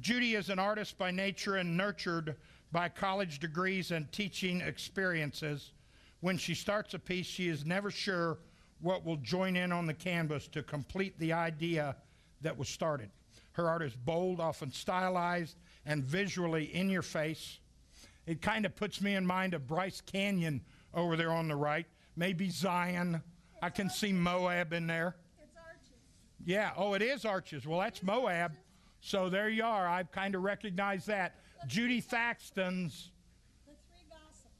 Judy is an artist by nature and nurtured by college degrees and teaching experiences. When she starts a piece, she is never sure what will join in on the canvas to complete the idea that was started. Her art is bold, often stylized, and visually in your face. It kind of puts me in mind of Bryce Canyon over there on the right, maybe Zion. I can see Moab in there. It's Arches. Yeah, oh, it is Arches. Well, that's Moab. So there you are. I kind of recognize that. Judy Thaxton's The three gossips.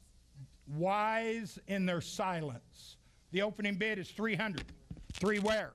Wise in Their Silence. The opening bid is 300. Three where?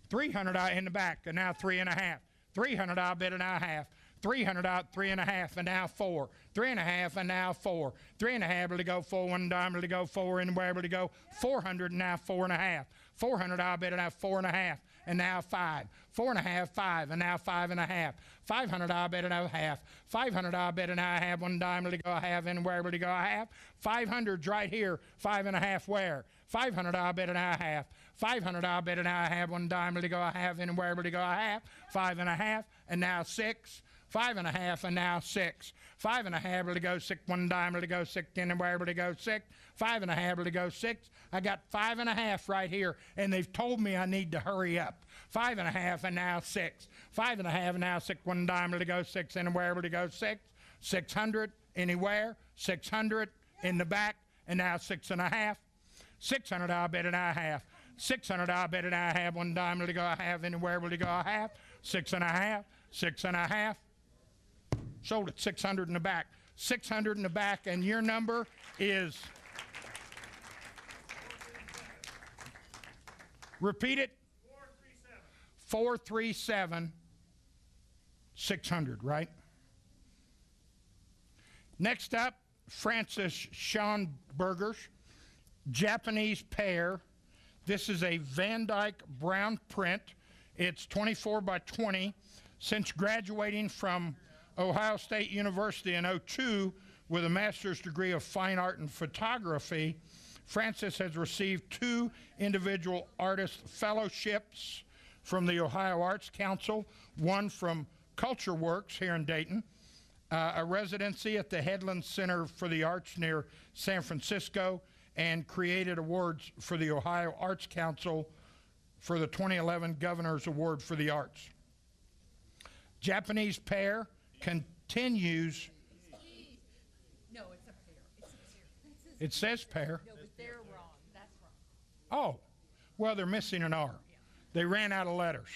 300 in the back, and now 3.5. 300 bid and now half. 300 out, 3.5, and now 4. 3.5, and now 4. 3.5 to go 4, 1 dime to go 4, and wherever to go 400, and now 4.5. 400 bid and now 4.5, and now 5. 4.5, 5, and now 5.5. 500 bid and now half. 500 bid and now a half, 1 dime to go a half, and wherever to go a half. 500's right here, 5.5 where? 500 bid and now a half. 500 bid and now a half, 1 dime to go a half, and wherever to go a half. 5.5, and now 6. 5.5, and now 6. 5.5 to go 6, 1 dime to go 6, and wherever to go 6. 5.5 to go 6. I got 5.5 right here, and they've told me I need to hurry up. 5.5, and now 6. 5.5, and now 6, 1 dime to go 6, and wherever to go 6. 600 anywhere. 600 in the back, and now 6.5. 600 I bet and a half. 600 I bet and a half. 1 dime to go a half, and wherever to go a half. 6.5. 6.5. Sold at 600 in the back. 600 in the back, and your number is. Repeat it. 437. 600, right? Next up, Francis Schonberger's Japanese Pear. This is a Van Dyke brown print. It's 24 by 20. Since graduating from Ohio State University in '02 with a master's degree of fine art and photography, Francis has received 2 individual artist fellowships from the Ohio Arts Council, one from Culture Works here in Dayton, a residency at the Headland Center for the Arts near San Francisco, and created awards for the Ohio Arts Council for the 2011 Governor's Award for the Arts. Japanese Pear continues. No, it's a pear. It's a pear. It says pear. No, but they're wrong. That's wrong. Oh, well, they're missing an R. They ran out of letters.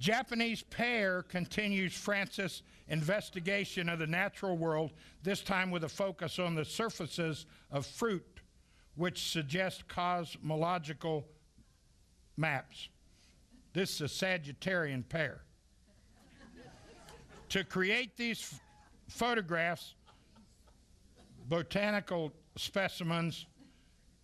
Japanese Pear continues Francis' investigation of the natural world, this time with a focus on the surfaces of fruit, which suggest cosmological maps. This is a Sagittarian pear. To create these photographs, botanical specimens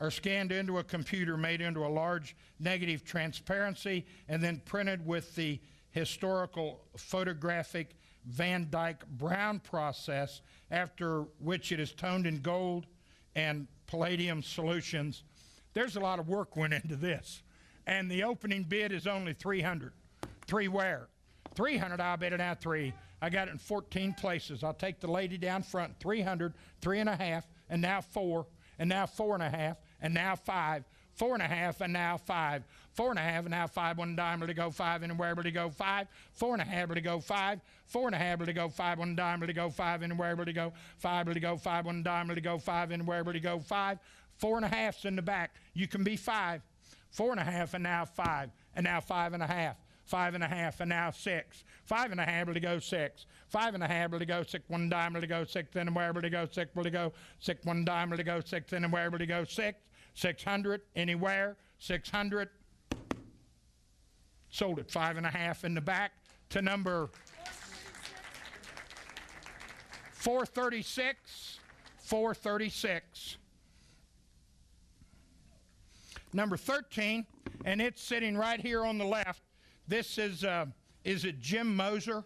are scanned into a computer, made into a large negative transparency, and then printed with the historical photographic Van Dyke brown process, after which it is toned in gold and palladium solutions. There's a lot of work went into this, and the opening bid is only 300. 3 where? 300 I bid it out 3. I got it in 14 places. I'll take the lady down front. 300, 3.5, and now 4, and now 4.5, and now 5, 4.5, and now 5, 4.5, and now 5, 1 dime to go 5, and wherever to go 5, 4.5 to go 5, 4.5 to go 5, 1 dime to go 5, and wherever to go 5 to go 5, 1 dime to go 5, and wherever to go 5, 4.5's in the back. You can be 5, 4.5, and now 5, and now 5.5. 5.5, and now 6. 5.5 to go 6. 5.5 to go 6. 1 dime to go 6. And wherever to go 6 will to go 6. 1 dime to go 6. And wherever to go 6. 600 anywhere. 600. Sold at 5.5 in the back to number 436. 436. Number 13, and it's sitting right here on the left. This is it Jim Moser?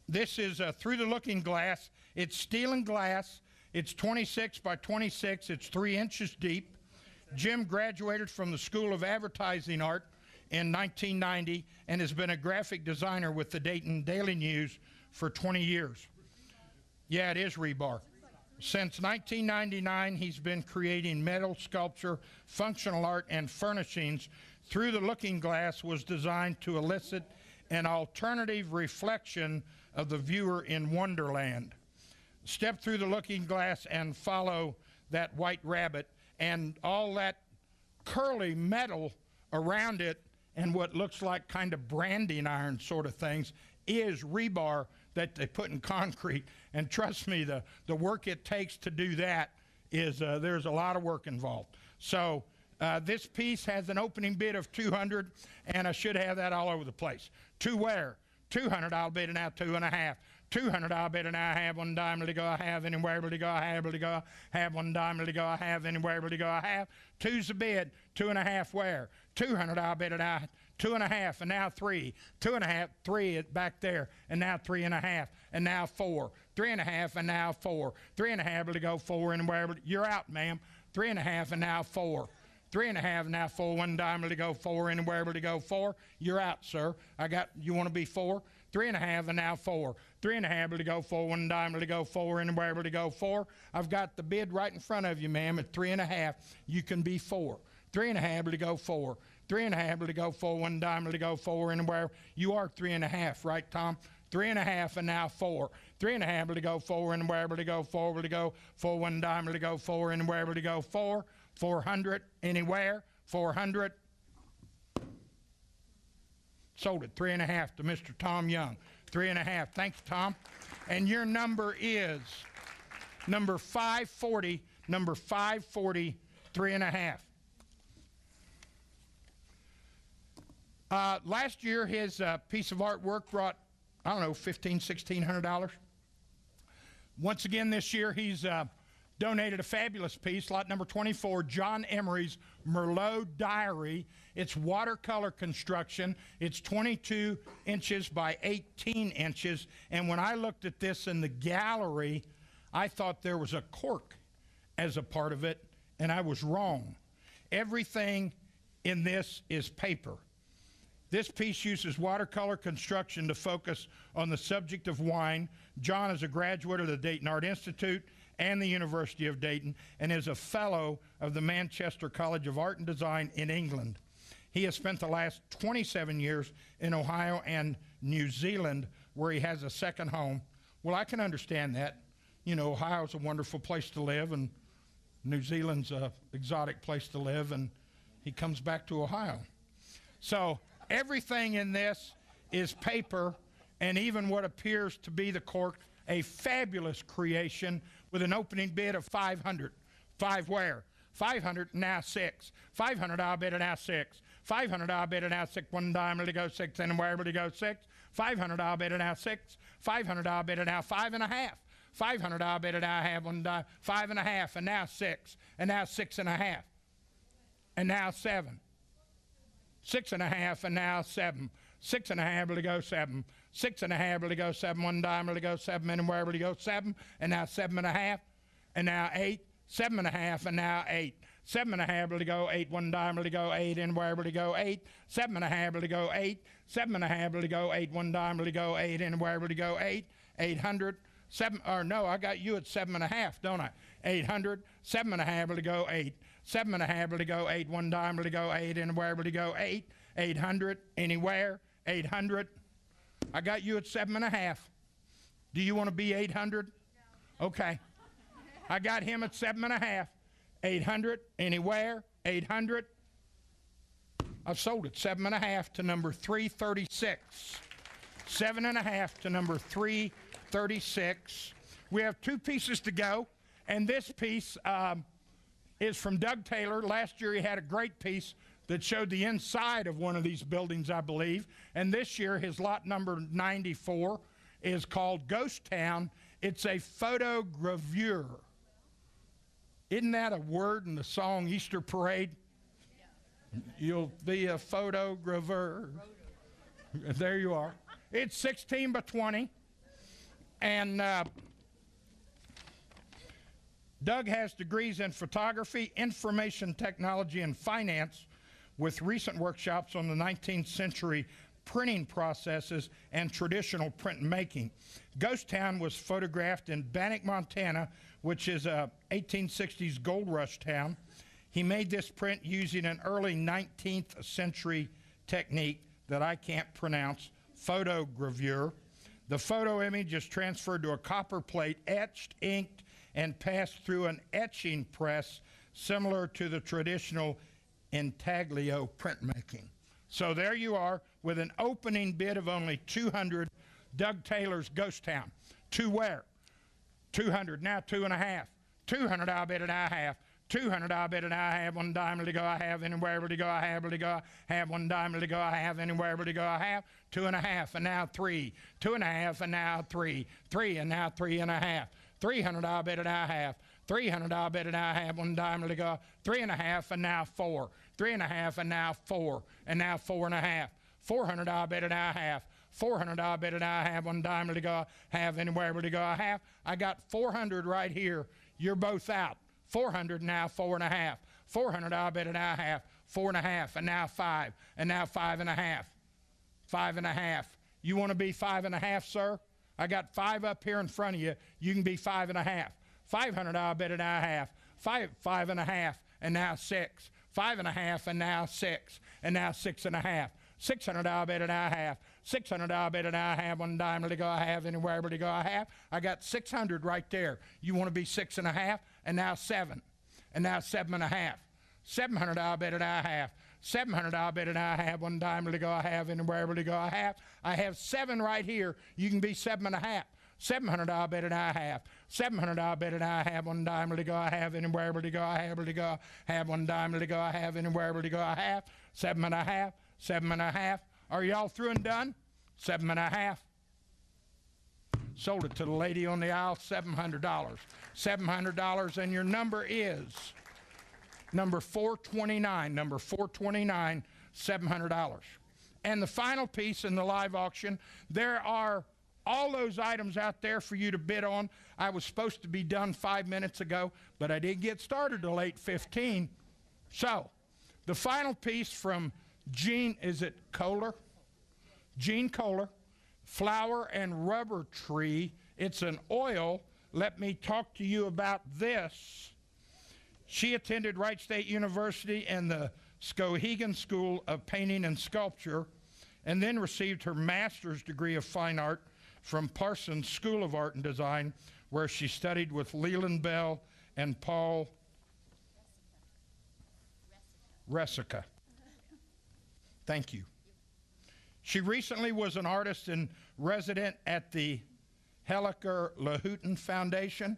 This is Through the Looking Glass. It's steel and glass. It's 26 by 26. It's 3 inches deep. Jim graduated from the School of Advertising Art in 1990 and has been a graphic designer with the Dayton Daily News for 20 years. Yeah, it is rebar. Since 1999, he's been creating metal sculpture, functional art, and furnishings. Through the Looking Glass was designed to elicit an alternative reflection of the viewer in Wonderland. Step through the looking glass and follow that white rabbit, and all that curly metal around it and what looks like kind of branding iron sort of things is rebar that they put in concrete. And trust me, the work it takes to do that is there's a lot of work involved. So this piece has an opening bid of 200, and I should have that all over the place. To where? 200, I'll bid it now 2.5. 200, I'll bid it now. I have $1 to go. I have anywhere to go. I have to go. Have $1 to go. I have anywhere to go. I have. Two's the bid. 2.5 where? 200, I'll bid it out. 2.5, and now 3. 2.5, 3 is back there, and now 3.5, and now 4. 3.5, and now 4. 3.5 to go. 4 anywhere. You're out, ma'am. 3.5, and now 4. 3.5, and now 4. $1 to go. 4 anywhere to go. 4. You're out, sir. You want to be 4? 3.5, and now 4. 3.5 to go. 4. $1 to go. 4 anywhere to go. 4. I've got the bid right in front of you, ma'am. At 3.5, you can be 4. 3.5 to go. 4. 3.5 to go. 4. $1 to go. 4 anywhere. You are 3.5, right, Tom? 3.5, and now 4. 3.5 to go. 4 anywhere to go. 4 to go. 4. $1 to go. 4 anywhere to go. 4. 400 anywhere. 400. Sold it. 3.5 to Mr. Tom Young. 3.5. Thanks, Tom. And your number is number 540. Number 540. 3.5. Last year, his piece of artwork brought, I don't know, $1,500, $1,600. Once again this year, he's donated a fabulous piece, lot number 24, John Emery's Merlot Diary. It's watercolor construction. It's 22 inches by 18 inches. And when I looked at this in the gallery, I thought there was a cork as a part of it, and I was wrong. Everything in this is paper. This piece uses watercolor construction to focus on the subject of wine. John is a graduate of the Dayton Art Institute and the University of Dayton, and is a fellow of the Manchester College of Art and Design in England. He has spent the last 27 years in Ohio and New Zealand, where he has a second home. Well, I can understand that. You know, Ohio's a wonderful place to live, and New Zealand's an exotic place to live, and he comes back to Ohio. So everything in this is paper, and even what appears to be the cork, a fabulous creation with an opening bid of 500. 5 where? 500, now 6. 500, I'll bid it now 6. 500, I'll bid it now 6. $1 to go 6, anywhere to go 6. 500, I'll bid it now 6. 500, I'll bid it now 5.5. 500, I'll bid it now. I have $1, 5.5, and now 6, and now 6.5, and now 7. 6.5, and now 7. 6.5 to go 7. 6.5 to go 7. $1 to go 7. Anywhere to go 7. And now 7.5. And now 8. 7.5 and now 8. 7.5 to go 8. $1 to go 8. Anywhere to go 8. 7.5 to go 8. 7.5 to go 8. $1 to go 8. Anywhere to go 8. 800. 7. Or no, I got you at 7.5, don't I? 800. 7.5 to go 8. 7.5 to go 8. $1 to go 8. Anywhere to go 8. 800. Anywhere. 800. I got you at 7.5. Do you want to be 800? No. Okay. I got him at 7.5. 800. Anywhere. 800. I've sold it. 7.5 to number 336. 7.5 to number 336. We have 2 pieces to go, and this piece is from Doug Taylor. Last year he had a great piece that showed the inside of one of these buildings, I believe. And this year, his lot number 94 is called Ghost Town. It's a photogravure. Isn't that a word in the song Easter Parade? Yeah. You'll be a photogravure. There you are. It's 16 by 20. And Doug has degrees in photography, information technology, and finance, with recent workshops on the 19th century printing processes and traditional printmaking. Ghost Town was photographed in Bannock, Montana, which is a 1860s gold rush town. He made this print using an early 19th century technique that I can't pronounce, photogravure. The photo image is transferred to a copper plate, etched, inked, and passed through an etching press similar to the traditional intaglio printmaking. So there you are with an opening bid of only 200. Doug Taylor's Ghost Town. To where? 200. Now 2.5. 200. I'll bid it. I have. 200. I'll bid it. I have. One diamond to go. I have anywhere to go. I have to go. Have one diamond to go. I have anywhere to go. I have 2.5 and now 3. 2.5 and now 3. 3 and now 3.5. 300. I'll bid it. I have. 300. I'll bid it. I have one diamond to go. 3.5 and now 4. 3.5 and now 4 and now 4.5. 400. I'll bid it. I have. 400. I'll bid it. I have one diamond to go. Have anywhere to go. I have. I got 400 right here. You're both out. 400 now 4.5. 400. I'll bid it. I have 4.5 and now 5 and now 5.5. 5.5. You want to be 5.5, sir? I got 5 up here in front of you. You can be 5.5. 500. I'll bid it. I have 5.5 and now 6. 5.5 and now 6 and now 6.5. 600. I'll bid it. I have 600. I'll bid it. I have one diamond to go. I have anywhere to go. I have. I got 600 right there. You want to be 6.5 and now 7 and now 7.5. 700. I'll bid it. I have 700. I'll bid it. I have one diamond to go. I have anywhere to go. I have 7 right here. You can be 7.5. 700. I'll bid it. I have 700. I'll bid it. I have one diamond to go. I have anywhere to go. I have to go. Have one diamond to go. I have anywhere to go. I have 7.5. 7.5. Are y'all through and done? 7.5. Sold it to the lady on the aisle, $700. $700, and your number is number 429. Number 429, $700. And the final piece in the live auction, there are all those items out there for you to bid on. I was supposed to be done 5 minutes ago, but I didn't get started till 8:15. So, the final piece from Gene, is it Kohler? Gene Kohler, Flower and Rubber Tree. It's an oil. Let me talk to you about this. She attended Wright State University and the Skowhegan School of Painting and Sculpture, and then received her master's degree of fine art from Parsons School of Art and Design, where she studied with Leland Bell and Paul Resica. Thank you. She recently was an artist in resident at the Helliker Lahoughton Foundation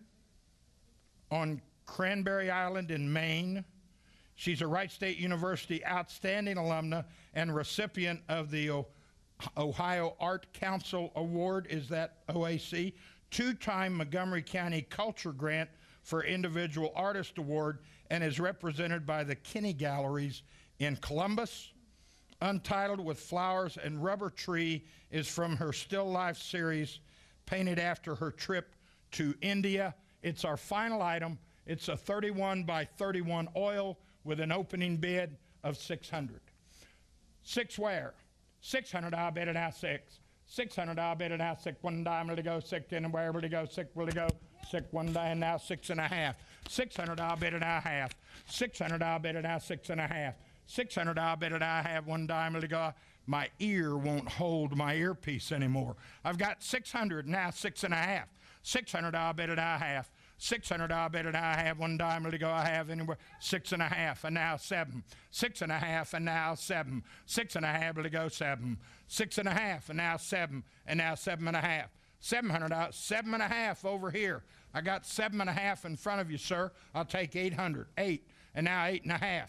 on Cranberry Island in Maine. She's a Wright State University Outstanding Alumna and recipient of the Ohio Art Council Award, is that OAC? 2-time Montgomery County Culture Grant for Individual Artist Award, and is represented by the Kinney Galleries in Columbus. Untitled with Flowers and Rubber Tree is from her Still Life series, painted after her trip to India. It's our final item. It's a 31 by 31 oil with an opening bid of 600. 6 where? 600. I'll bid it out 6. 600. I'll bid it out 6. One diamond to go. 6 and wherever to go. 6 will to go. 6 one day and now 6.5. 600. I'll bid it out half. 600. I'll bid it out 6.5. 600. I'll bid it I have one diamond to go. My ear won't hold my earpiece anymore. I've got 600 now 6.5. 600. I'll bid it I have. 600. I'll bid it I have one diamond to go. I have anywhere 6.5 and now 7. 6.5 and now 7. 6.5 to go 7. 6.5 and now 7 and now 7.5. 700. 7.5 over here. I got 7.5 in front of you, sir. I'll take 800. 8 and now 8.5.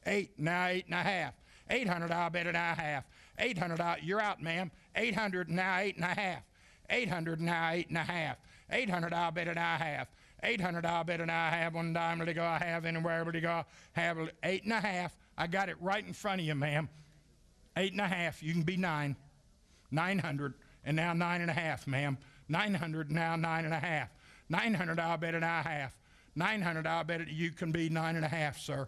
8 now 8.5. 800. I'll bid it I have. 800. You're out, ma'am. 800 now 8.5. 800 now 8.5. 800. I'll bid it I have. 800. I'll bid it I have one diamond to go. I have anywhere to go. Have 8.5. I got it right in front of you, ma'am. 8.5. You can be 9. 900 and now 9.5, ma'am. 900 now 9.5. 900. I'll bid it I have. 900. I'll bid it you can be 9.5, sir.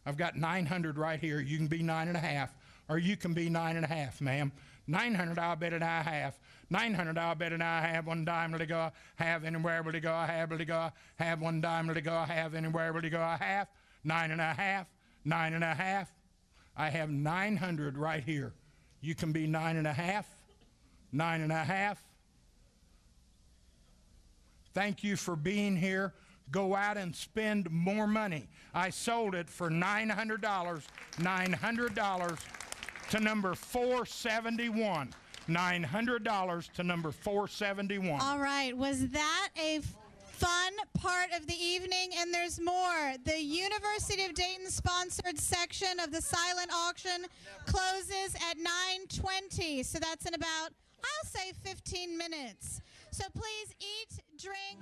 I've got 900 right here. You can be 9.5, or you can be 9.5, ma'am. 900. I'll bid it I have. 900. I'll bid it I have one diamond to go. Have anywhere to go. I have to go. Have one diamond to go. I have anywhere to go. I have 9.5. 9.5. I have 900 right here. You can be 9.5. 9.5. Thank you for being here. go out and spend more money. I sold it for $900, $900 to number 471. $900 to number 471. All right, was that a fun part of the evening? And there's more. The University of Dayton sponsored section of the silent auction closes at 9:20, so that's in about, I'll say, 15 minutes. So please eat, drink,